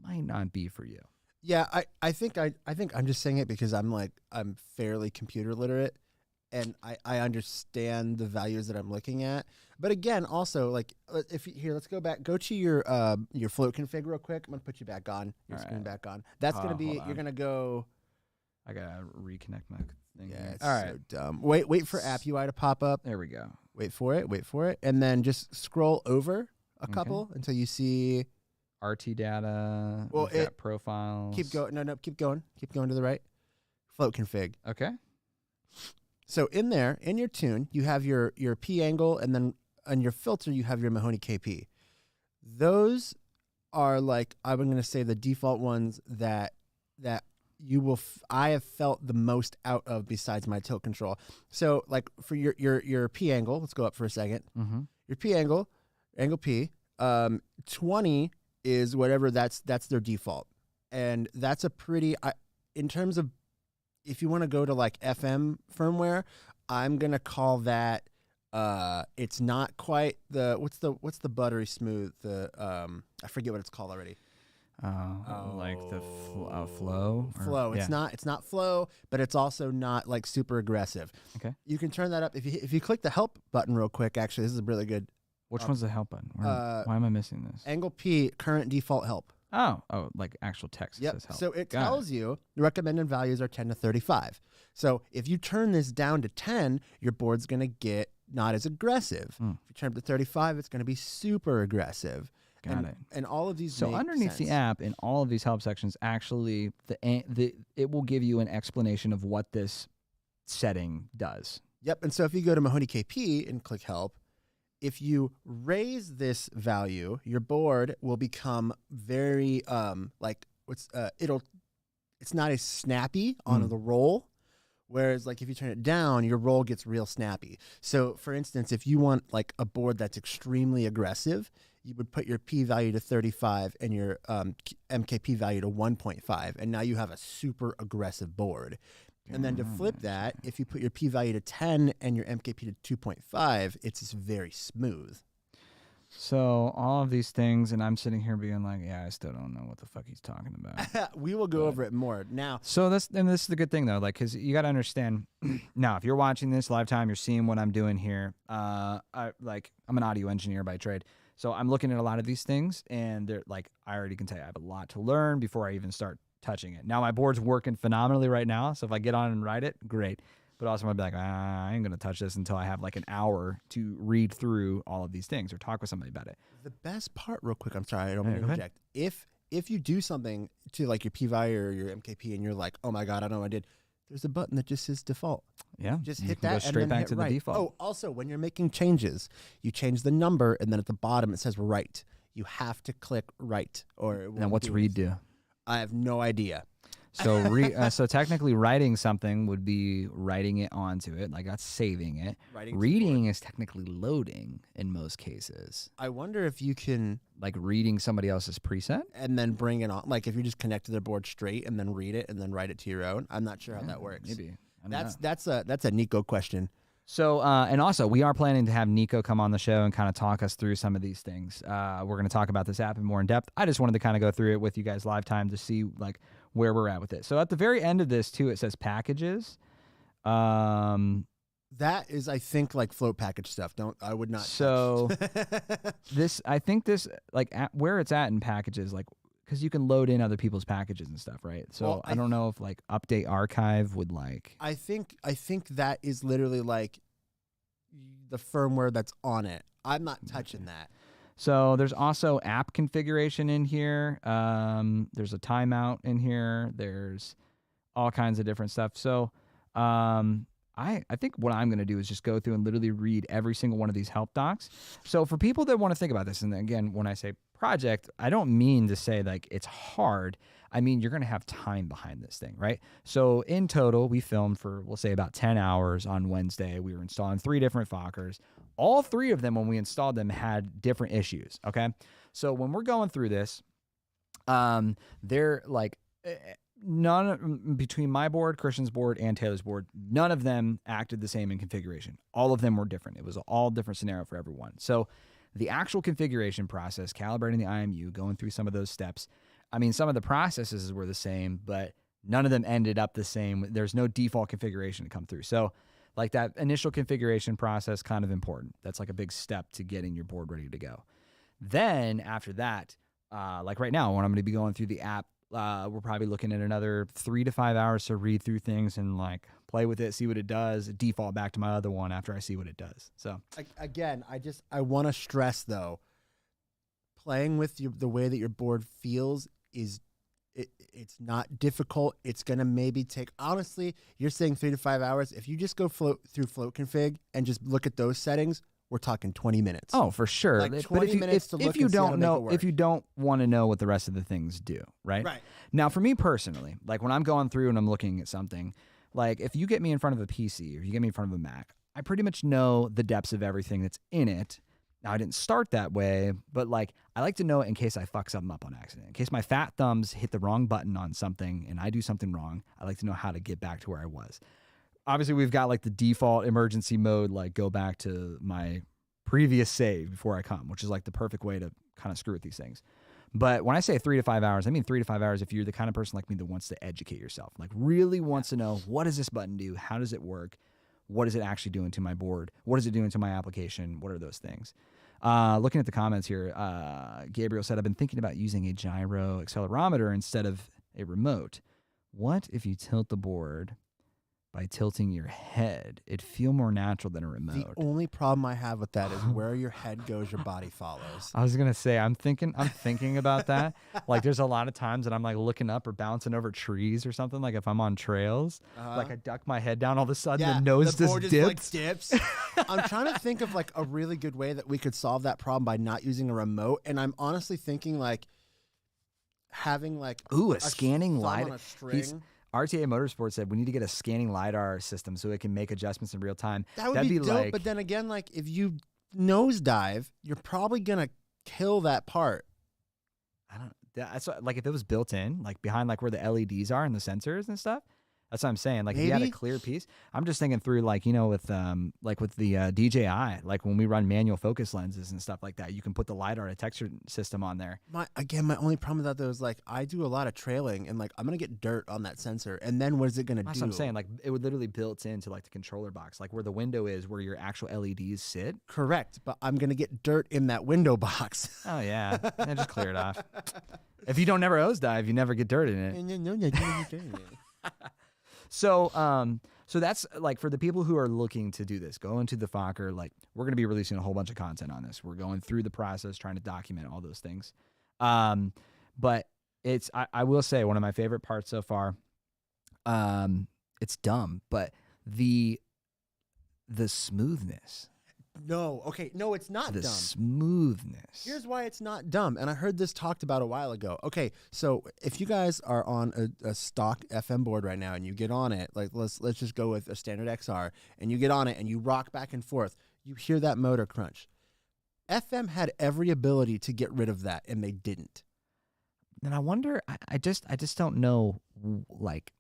might not be for you. Yeah, I think I'm just saying it because I'm fairly computer literate, and I understand the values that I'm looking at. But again, also like let's go to your float config real quick. I'm gonna put you back on your screen back on. That's gonna be you're gonna go. I gotta reconnect my thing. Yeah, it's all right. so dumb. Wait for app UI to pop up. There we go. Wait for it. And then just scroll over a couple until you see RT data. Well, we've got profiles. Keep going. No, keep going. Keep going to the right. Float config. Okay. So in there, in your tune, you have your P angle, and then on your filter, you have your Mahoney KP. Those are like, I'm going to say, the default ones that you will I have felt the most out of besides my tilt control. So like for your P angle, let's go up for a second. Mm-hmm. Your P angle P, 20 is whatever that's their default, and that's a pretty in terms of if you want to go to like FM firmware, I'm gonna call that it's not quite the what's the buttery smooth, the I forget what it's called already. Like the flow. Flow. It's not flow, but it's also not like super aggressive. Okay. You can turn that up if you click the help button real quick. Actually, this is really good. Which one's the help button? Why am I missing this? Angle P, current default help. Oh, like actual text that says help. So it tells you the recommended values are 10 to 35. So if you turn this down to 10, your board's going to get not as aggressive. If you turn it to 35, it's going to be super aggressive. Got it. And all of these. So underneath the app, in all of these help sections, actually, it will give you an explanation of what this setting does. Yep. And so if you go to Mahoney KP and click help, if you raise this value, your board will become very it's not as snappy on the roll. Whereas like if you turn it down, your roll gets real snappy. So for instance, if you want like a board that's extremely aggressive, you would put your P value to 35 and your MKP value to 1.5, and now you have a super aggressive board. And then to flip that, if you put your P value to 10 and your MKP to 2.5, it's just very smooth. So all of these things, and I'm sitting here being like, yeah, I still don't know what the fuck he's talking about. We will go over it more now. So this is the good thing though, like, because you got to understand. Now, if you're watching this live time, you're seeing what I'm doing here. I'm an audio engineer by trade, so I'm looking at a lot of these things, and they're like, I already can tell you, I have a lot to learn before I even start touching it. Now my board's working phenomenally right now, so if I get on and write it, great. But also I'm gonna be like, I ain't gonna touch this until I have like an hour to read through all of these things or talk with somebody about it. The best part, real quick, I'm sorry, I don't mean to interject. If you do something to like your P value or your MKP and you're like, oh my god, I don't know what I did, there's a button that just says default. Yeah, just you hit can that go straight and then back hit to right. the default. Oh, also when you're making changes, you change the number and then at the bottom it says right. You have to click right, or it won't. Now what's read do? I have no idea. So so technically writing something would be writing it onto it, like that's saving it. Reading is technically loading in most cases. I wonder if you can like reading somebody else's preset and then bring it on, like if you just connect to their board straight and then read it and then write it to your own. I'm not sure how that works. Maybe. That's a Nico question. So, and also we are planning to have Nico come on the show and kind of talk us through some of these things. We're going to talk about this app in more in depth. I just wanted to kind of go through it with you guys live time to see like where we're at with it. So at the very end of this too, it says packages. That is, I think, like float package stuff. I would not. So I think this like where it's at in packages, like, because you can load in other people's packages and stuff, right? So well, I don't know if like update archive would like. I think that is literally like the firmware that's on it. I'm not touching that. So there's also app configuration in here. There's a timeout in here. There's all kinds of different stuff. So I think what I'm going to do is just go through and literally read every single one of these help docs. So for people that want to think about this, and again, when I say project, I don't mean to say like it's hard. I mean, you're going to have time behind this thing, right? So in total, we filmed for, we'll say about 10 hours on Wednesday. We were installing 3 different Fokkers. All 3 of them, when we installed them, had different issues, okay? So when we're going through this, they're like, between my board, Christian's board, and Taylor's board, none of them acted the same in configuration. All of them were different. It was all different scenario for everyone. So the actual configuration process, calibrating the IMU, going through some of those steps, I mean, some of the processes were the same, but none of them ended up the same. There's no default configuration to come through. So like that initial configuration process, kind of important. That's like a big step to getting your board ready to go. Then after that, like right now, when I'm going to be going through the app, we're probably looking at another 3 to 5 hours to read through things and like play with it, see what it does, default back to my other one after I see what it does. So again, I want to stress though, playing with the way that your board feels is it's not difficult. It's gonna maybe take, honestly, you're saying 3 to 5 hours. If you just go through float config and just look at those settings, we're talking 20 minutes. Oh, for sure. Like 20 minutes to look if you and see how to don't make it know, work. if you don't want to know what the rest of the things do, right? Right. Now, for me personally, like when I'm going through and I'm looking at something, like if you get me in front of a PC or you get me in front of a Mac, I pretty much know the depths of everything that's in it. Now, I didn't start that way, but like I like to know it in case I fuck something up on accident. In case my fat thumbs hit the wrong button on something and I do something wrong, I like to know how to get back to where I was. Obviously, we've got like the default emergency mode, like go back to my previous save before I come, which is like the perfect way to kind of screw with these things. But when I say 3 to 5 hours, I mean 3 to 5 hours if you're the kind of person like me that wants to educate yourself, like really wants to know, what does this button do? How does it work? What is it actually doing to my board? What is it doing to my application? What are those things? Looking at the comments here, Gabriel said, I've been thinking about using a gyro accelerometer instead of a remote. What if you tilt the board by tilting your head? It'd feel more natural than a remote. The only problem I have with that is where your head goes, your body follows. I was gonna say, I'm thinking about that. Like, there's a lot of times that I'm like looking up or bouncing over trees or something. Like if I'm on trails, like I duck my head down, all of a sudden the nose the board just like dips. dips. I'm trying to think of like a really good way that we could solve that problem by not using a remote. And I'm honestly thinking like having like a scanning thumb light. on a string. RTA Motorsports said we need to get a scanning LiDAR system so it can make adjustments in real time. That'd be dope, like, but then again, like if you nosedive, you're probably gonna kill that part. I don't. That's what, like if it was built in, like behind like where the LEDs are and the sensors and stuff. That's what I'm saying. Like if you had a Maybe. clear piece, I'm just thinking through like, you know, with the DJI, like when we run manual focus lenses and stuff like that, you can put the LiDAR detection system on there. My only problem with that though is like I do a lot of trailing and like I'm gonna get dirt on that sensor, and then what is it gonna That's do? what I'm saying. Like it would literally built into like the controller box, like where the window is, where your actual LEDs sit. Correct, but I'm gonna get dirt in that window box. Oh yeah, and just clear it off. If you don't never hose dive, you never get dirt in it. So that's like for the people who are looking to do this, go into the Fokker. Like we're going to be releasing a whole bunch of content on this. We're going through the process, trying to document all those things. But it's, I will say one of my favorite parts so far, it's dumb, but the smoothness. No, okay, no, it's not The dumb. smoothness. Here's why it's not dumb, and I heard this talked about a while ago. Okay, so if you guys are on a stock FM board right now and you get on it, like let's just go with a standard XR, and you get on it and you rock back and forth, you hear that motor crunch. FM had every ability to get rid of that, and they didn't. And I wonder, I just don't know, like,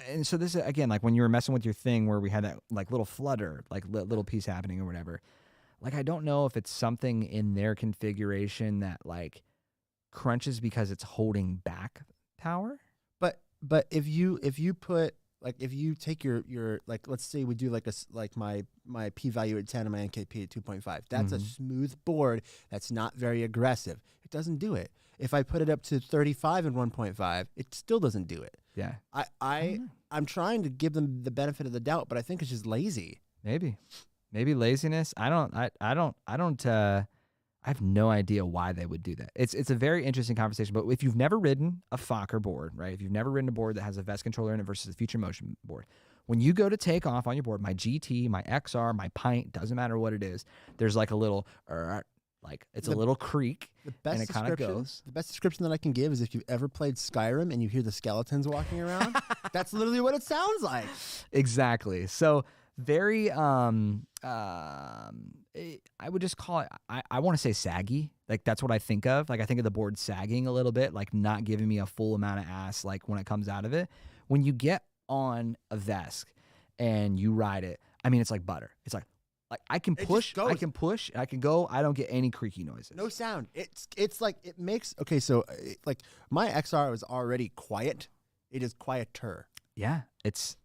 and so this is, again, like when you were messing with your thing where we had that like little flutter, like little piece happening or whatever, like I don't know if it's something in their configuration that like crunches because it's holding back power. But if you put like if you take your like let's say we do like my p value at 10 and my NKP at 2.5, that's a smooth board that's not very aggressive. It doesn't do it. If I put it up to 35 and 1.5, it still doesn't do it. Yeah. I'm trying to give them the benefit of the doubt, but I think it's just lazy. Maybe laziness. I have no idea why they would do that. It's a very interesting conversation, but if you've never ridden a Fokker board, right? If you've never ridden a board that has a vest controller in it versus a future motion board, when you go to take off on your board, my GT, my XR, my Pint, doesn't matter what it is, there's like a little, it's a little creak, and it kind of goes. The best description that I can give is if you've ever played Skyrim and you hear the skeletons walking around, that's literally what it sounds like. Exactly. So very, I would just call it, I want to say saggy. Like that's what I think of. Like I think of the board sagging a little bit, like not giving me a full amount of ass, like when it comes out of it. When you get on a Vesk and you ride it, I mean, it's like butter. It's like I can push, I can go. I don't get any creaky noises. No sound. It's like it makes, okay, so like my XR was already quiet. It is quieter. Yeah. It's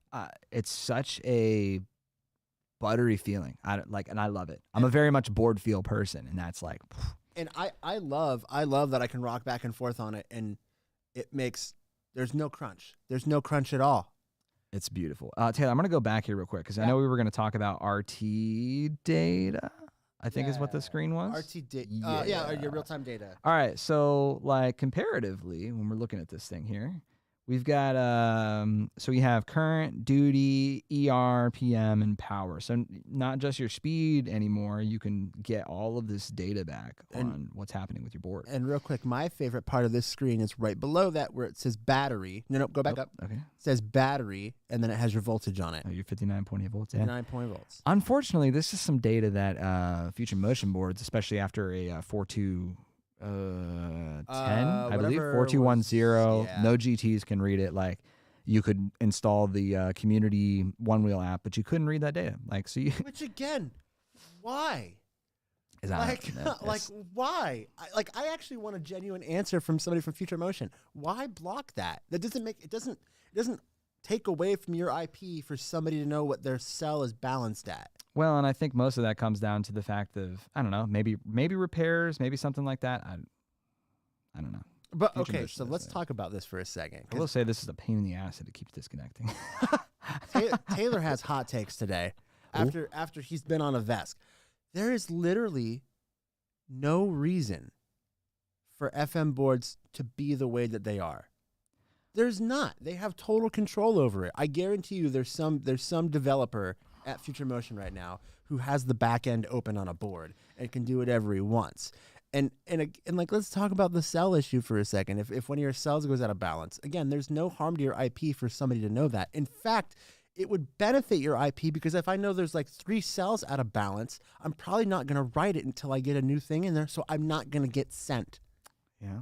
such a buttery feeling. And I love it. I'm a very much board feel person, and that's like, and I love that I can rock back and forth on it, and there's no crunch. There's no crunch at all. It's beautiful. Taylor, I'm going to go back here real quick because I know we were going to talk about RT data, I think is what the screen was. RT data. Your real-time data. All right. So like comparatively, when we're looking at this thing here, we've got, so we have current, duty, ER, PM, and power. So not just your speed anymore. You can get all of this data back on what's happening with your board. And real quick, my favorite part of this screen is right below that where it says battery. No, go back up. Okay. It says battery, and then it has your voltage on it. Oh, your 59.8 volts. 59 volts. Unfortunately, this is some data that Future Motion boards, especially after a 4.2... 10, I believe 4210. No GTs can read it. Like you could install the community one wheel app, but you couldn't read that data. Like so, which again, why? Like why? I actually want a genuine answer from somebody from Future Motion. Why block that? That doesn't make it doesn't take away from your IP for somebody to know what their cell is balanced at. Well, and I think most of that comes down to the fact of, I don't know, maybe repairs, maybe something like that. I don't know. But okay, so let's talk about this for a second. I will say this is a pain in the ass that it keeps disconnecting. Taylor has hot takes today after he's been on a vest. There is literally no reason for FM boards to be the way that they are. There's not. They have total control over it. I guarantee you there's some developer at Future Motion right now who has the back end open on a board and can do whatever he wants. And like, let's talk about the cell issue for a second. If one of your cells goes out of balance, again, there's no harm to your IP for somebody to know that. In fact, it would benefit your IP because if I know there's like 3 cells out of balance, I'm probably not going to write it until I get a new thing in there. So I'm not going to get sent. Yeah.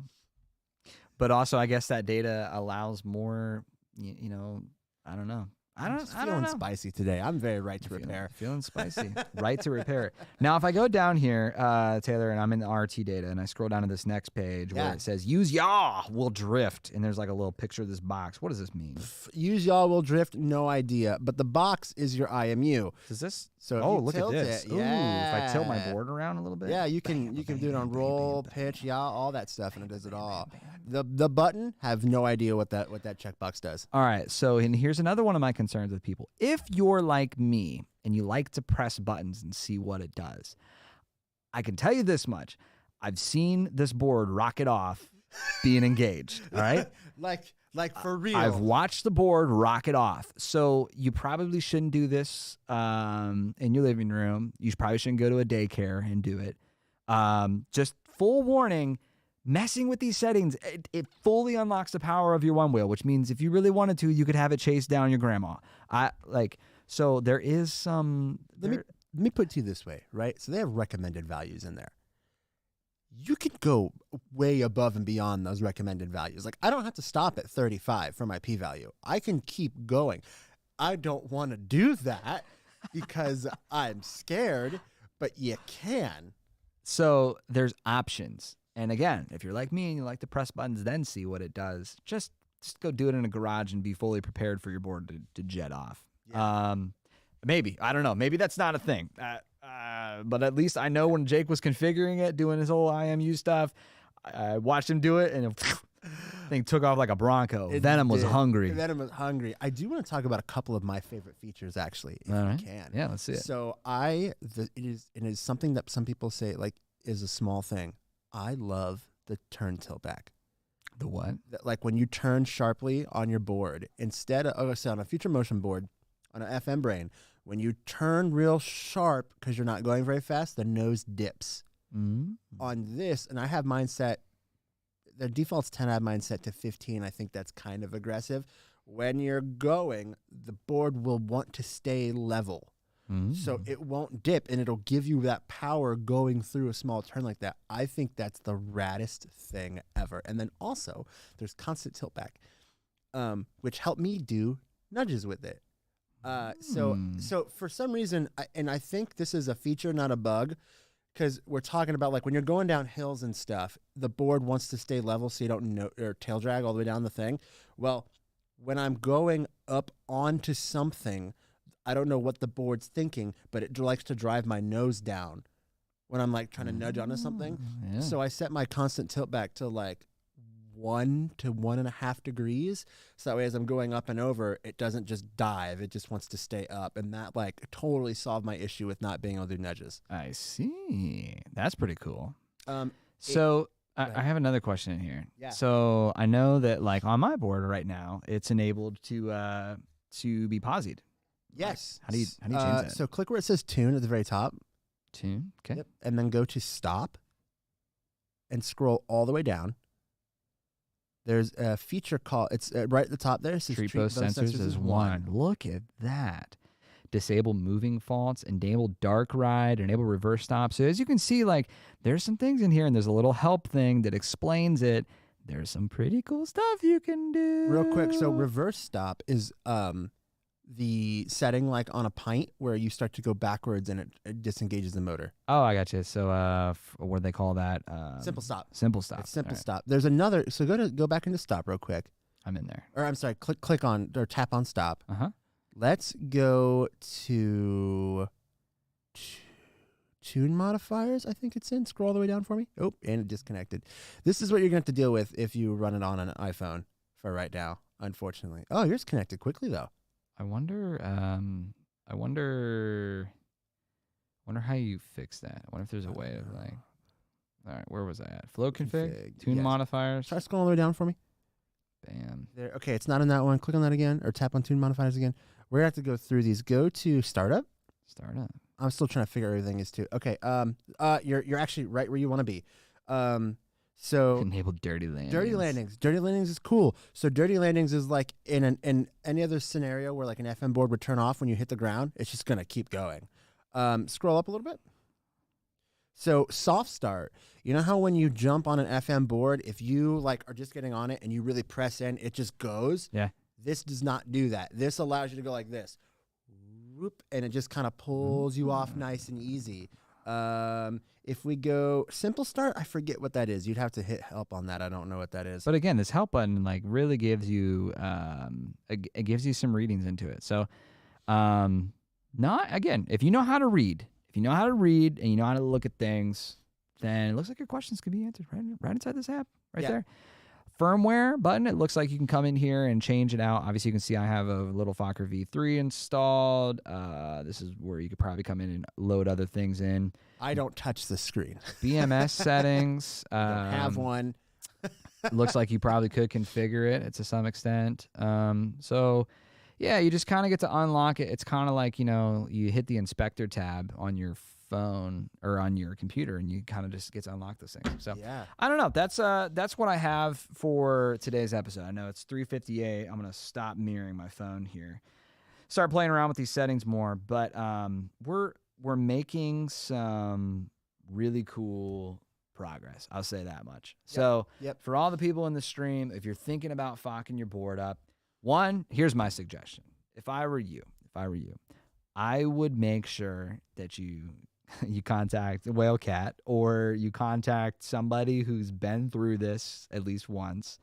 But also, I guess that data allows more, I don't know. I'm feeling spicy today. I'm very right to repair. Feeling spicy. Right to repair it. Now, if I go down here, Taylor, and I'm in the RT data, and I scroll down to this next page where it says, use yaw will drift, and there's like a little picture of this box. What does this mean? Use yaw will drift, no idea. But the box is your IMU. Does this? So look at this. Ooh, if I tilt my board around a little bit. Yeah, you can do it on roll, pitch, yaw, all that stuff, and it does it all. The button, have no idea what that checkbox does. All right, so and here's another one of my concerns with people. If you're like me and you like to press buttons and see what it does, I can tell you this much. I've seen this board rocket off being engaged, all right? Like for real. I've watched the board rocket off. So you probably shouldn't do this in your living room. You probably shouldn't go to a daycare and do it. Just full warning, messing with these settings, it fully unlocks the power of your one wheel, which means if you really wanted to, you could have it chase down your grandma. So there is some... Let me put it to you this way, right? So they have recommended values in there. You could go way above and beyond those recommended values. Like, I don't have to stop at 35 for my p-value. I can keep going. I don't want to do that because I'm scared, but you can. So there's options. And again, if you're like me and you like to press buttons, then see what it does, just go do it in a garage and be fully prepared for your board to jet off. Yeah. Maybe. I don't know. Maybe that's not a thing. But at least I know when Jake was configuring it, doing his whole IMU stuff, I watched him do it, and thing took off like a Bronco. Venom was hungry. I do want to talk about a couple of my favorite features, actually, if you can. Yeah, let's see it. So it is something that some people say like is a small thing. I love the turn tilt back. The what? Like when you turn sharply on your board, instead of on a Future Motion board, on an FM brain, when you turn real sharp because you're not going very fast, the nose dips. Mm-hmm. On this, and I have mine set, the default's 10, I have mine set to 15. I think that's kind of aggressive. When you're going, the board will want to stay level. Mm-hmm. So it won't dip, and it'll give you that power going through a small turn like that. I think that's the raddest thing ever. And then also, there's constant tilt back, which helped me do nudges with it. So for some reason, and I think this is a feature, not a bug, because we're talking about like when you're going down hills and stuff, the board wants to stay level so you don't or tail drag all the way down the thing. Well, when I'm going up onto something, I don't know what the board's thinking, but it likes to drive my nose down when I'm like trying to nudge onto something. Yeah. So I set my constant tilt back to like 1 to 1.5 degrees. So that way, as I'm going up and over, it doesn't just dive. It just wants to stay up. And that like totally solved my issue with not being able to do nudges. I see. That's pretty cool. Go I ahead. have another question in here. Yeah. So I know that like on my board right now, it's enabled to be posied. Yes. How do you change that? So click where it says tune at the very top. Tune. Okay. Yep. And then go to stop and scroll all the way down. There's a feature called, it's right at the top there. It says Treat both sensors as one. Look at that. Disable moving faults, enable dark ride, enable reverse stop. So as you can see, like there's some things in here and there's a little help thing that explains it. There's some pretty cool stuff you can do. Real quick, so reverse stop is the setting like on a pint where you start to go backwards and it disengages the motor. Oh, I got you. So what do they call that? Simple stop. Simple stop. It's simple All right. stop. There's another, so go back into stop real quick. I'm in there. Or I'm sorry, click on or tap on stop. Uh-huh. Let's go to tune modifiers. I think it's in. Scroll all the way down for me. Oh, and it disconnected. This is what you're going to have to deal with if you run it on an iPhone for right now, unfortunately. Oh, yours connected quickly, though. I wonder how you fix that. I wonder if there's a way of like, all right, where was I at? Flow config, tune yes. modifiers. Try scrolling all the way down for me. Bam. There. Okay, it's not in that one. Click on that again, or tap on tune modifiers again. We're going to have to go through these. Go to startup. Startup. I'm still trying to figure out everything is too. Okay. You're actually right where you want to be. So Enable dirty landings. dirty landings. Dirty landings is cool. So dirty landings is like in any other scenario where like an FM board would turn off when you hit the ground. It's just gonna keep going. Scroll up a little bit. So soft start. You know how when you jump on an FM board, if you like are just getting on it and you really press in, it just goes. Yeah. This does not do that. This allows you to go like this. Whoop, and it just kind of pulls you off nice and easy. If we go simple start, I forget what that is. You'd have to hit help on that. I don't know what that is. But again, this help button like really gives you it gives you some readings into it. So not again, if you know how to read, and you know how to look at things, then it looks like your questions can be answered right inside this app right there. Firmware button, it looks like you can come in here and change it out. Obviously, you can see I have a little Fokker V3 installed. This is where you could probably come in and load other things in. I don't touch the screen. BMS settings. I don't have one. Looks like you probably could configure it to some extent. So, yeah, you just kind of get to unlock it. It's kind of like, you hit the inspector tab on your phone or on your computer and you kind of just get to unlock those things. So Yeah. I don't know. That's what I have for today's episode. I know it's 3:58. I'm gonna stop mirroring my phone here. Start playing around with these settings more, but we're making some really cool progress. I'll say that much. So for all the people in the stream, if you're thinking about fucking your board up, here's my suggestion. If I were you, I would make sure that you contact Whale Cat or you contact somebody who's been through this at least once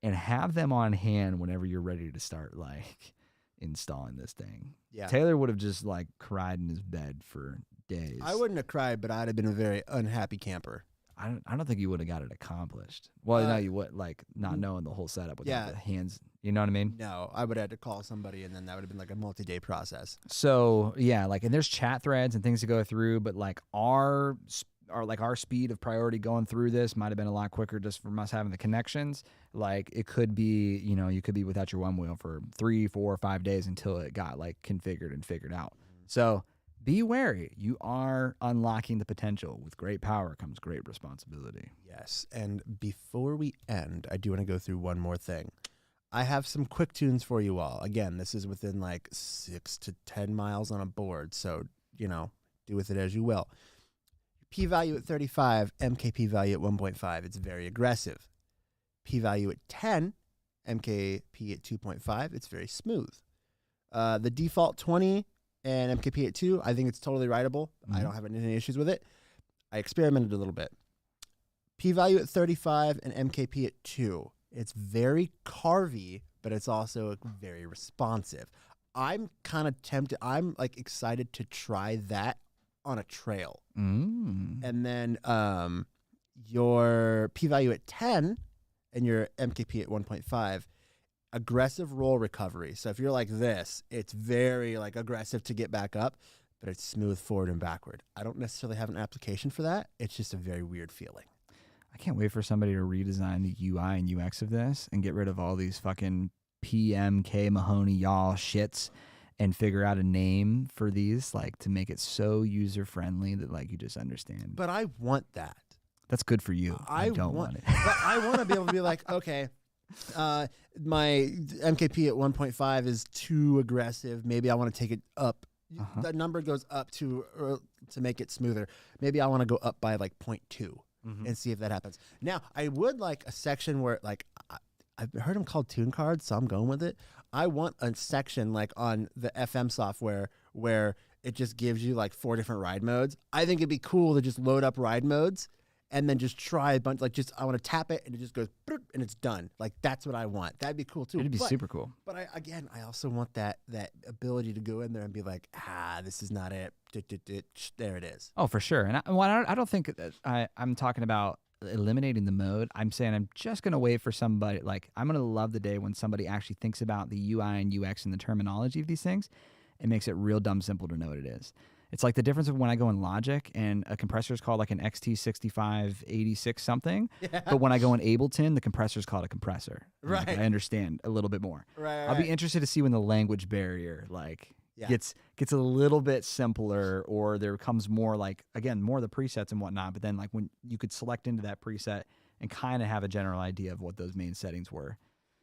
and have them on hand whenever you're ready to start like installing this thing. Yeah. Taylor would have just like cried in his bed for days. I wouldn't have cried, but I'd have been a very unhappy camper. I don't think you would have got it accomplished. Well, no, you would like not knowing the whole setup with the hands. You know what I mean? No, I would have had to call somebody, and then that would have been like a multi-day process. So yeah, like, and there's chat threads and things to go through, but like our speed of priority going through this might have been a lot quicker just from us having the connections. Like it could be, you could be without your one wheel for 3, 4, or 5 days until it got like configured and figured out. So be wary. You are unlocking the potential. With great power comes great responsibility. Yes, and before we end, I do want to go through one more thing. I have some quick tunes for you all. Again, this is within like 6 to 10 miles on a board, so, do with it as you will. P-value at 35, MKP value at 1.5. It's very aggressive. P-value at 10, MKP at 2.5. It's very smooth. The default 20 and MKP at 2, I think it's totally writable. I don't have any issues with it. I experimented a little bit. P-value at 35 and MKP at 2. It's very carvy, but it's also very responsive. I'm kind of tempted. I'm like excited to try that on a trail. And then your P-value at 10 and your MKP at 1.5, aggressive roll recovery. So if you're like this, it's very like aggressive to get back up, but it's smooth forward and backward. I don't necessarily have an application for that. It's just a very weird feeling. I can't wait for somebody to redesign the UI and UX of this and get rid of all these fucking PMK Mahoney y'all shits and figure out a name for these, like, to make it so user friendly that like you just understand. But I want that. That's good for you. I don't want it. But I want to be able to be like, okay, my MKP at 1.5 is too aggressive. Maybe I want to take it up. The number goes up to make it smoother. Maybe I want to go up by like 0.2 and see if that happens. Now, I would like a section where, like, I've heard them called tune cards, so I'm going with it. I want a section like on the FM software where it just gives you like 4 different ride modes. I think it'd be cool to just load up ride modes and then just try a bunch. Like, just I want to tap it and it just goes and it's done. Like, that's what I want. That'd be cool too. It'd be super cool. But I also want that ability to go in there and be like, this is not it. There it is. Oh, for sure. And I don't think that I'm talking about eliminating the mode. I'm saying I'm just going to wait for somebody. Like, I'm going to love the day when somebody actually thinks about the UI and UX and the terminology of these things and makes it real dumb simple to know what it is. It's like the difference of when I go in Logic and a compressor is called like an XT6586 something. Yeah. But when I go in Ableton, the compressor is called a compressor. Right. Like, I understand a little bit more. Right. I'll be interested to see when the language barrier gets a little bit simpler, or there comes more like, again, more of the presets and whatnot. But then like when you could select into that preset and kind of have a general idea of what those main settings were.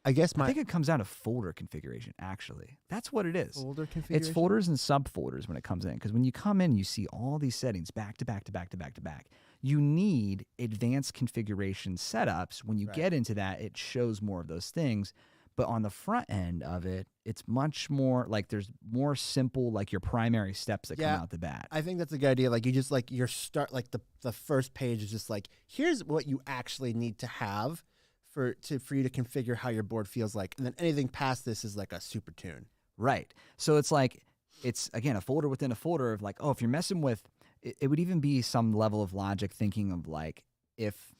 I think it comes down to folder configuration, actually. That's what it is. Folder configuration? It's folders and subfolders when it comes in. Because when you come in, you see all these settings back to back to back to back to back. You need advanced configuration setups. When you get into that, it shows more of those things. But on the front end of it, it's much more like there's more simple, like your primary steps that come out the bat. I think that's a good idea. Like, you just like your start, like the first page is just like, here's what you actually need to have for you to configure how your board feels like. And then anything past this is like a super tune. Right. So it's like, it's again, a folder within a folder of like, oh, if you're messing with, it would even be some level of logic thinking of like, if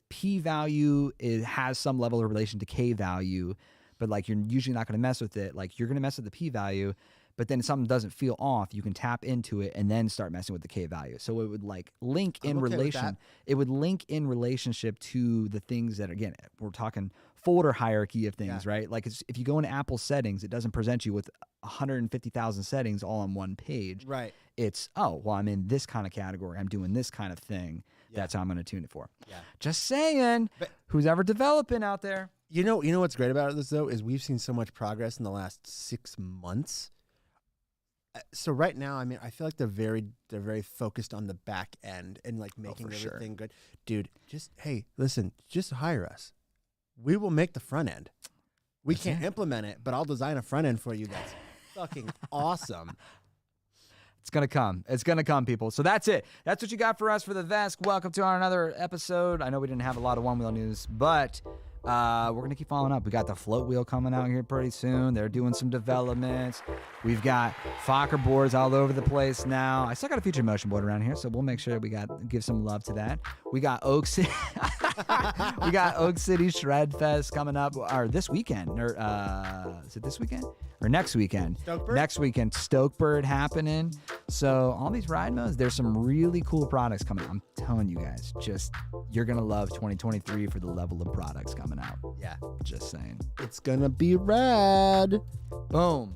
P value has some level of relation to K value, but like you're usually not going to mess with it. Like, you're going to mess with the P value, but then something doesn't feel off, you can tap into it and then start messing with the K value. So it would like link in relation. It would link in relationship to the things that, again, we're talking folder hierarchy of things, right? Like, if you go into Apple settings, it doesn't present you with 150,000 settings all on one page. Right. It's, oh, well, I'm in this kind of category. I'm doing this kind of thing. Yeah. That's how I'm going to tune it for. Yeah. Just saying. But who's ever developing out there? You know what's great about this though is we've seen so much progress in the last 6 months. So right now, I mean, I feel like they're very focused on the back end and like making everything good. Dude, just hire us. We will make the front end. We can't implement it, but I'll design a front end for you that's fucking awesome. It's going to come. It's going to come, people. So that's it. That's what you got for us for the Vesk. Welcome to another episode. I know we didn't have a lot of one-wheel news, but we're going to keep following up. We got the float wheel coming out here pretty soon. They're doing some developments. We've got Fokker boards all over the place now. I still got a future motion board around here, so we'll make sure we give some love to that. We got Oak City. We got Oak City Shred Fest coming up, or this weekend, or is it this weekend or next weekend? Stokebird? Next weekend, Stokebird happening. So all these ride modes, there's some really cool products coming out. I'm telling you guys, you're gonna love 2023 for the level of products coming out. Yeah, just saying. It's gonna be rad. Boom.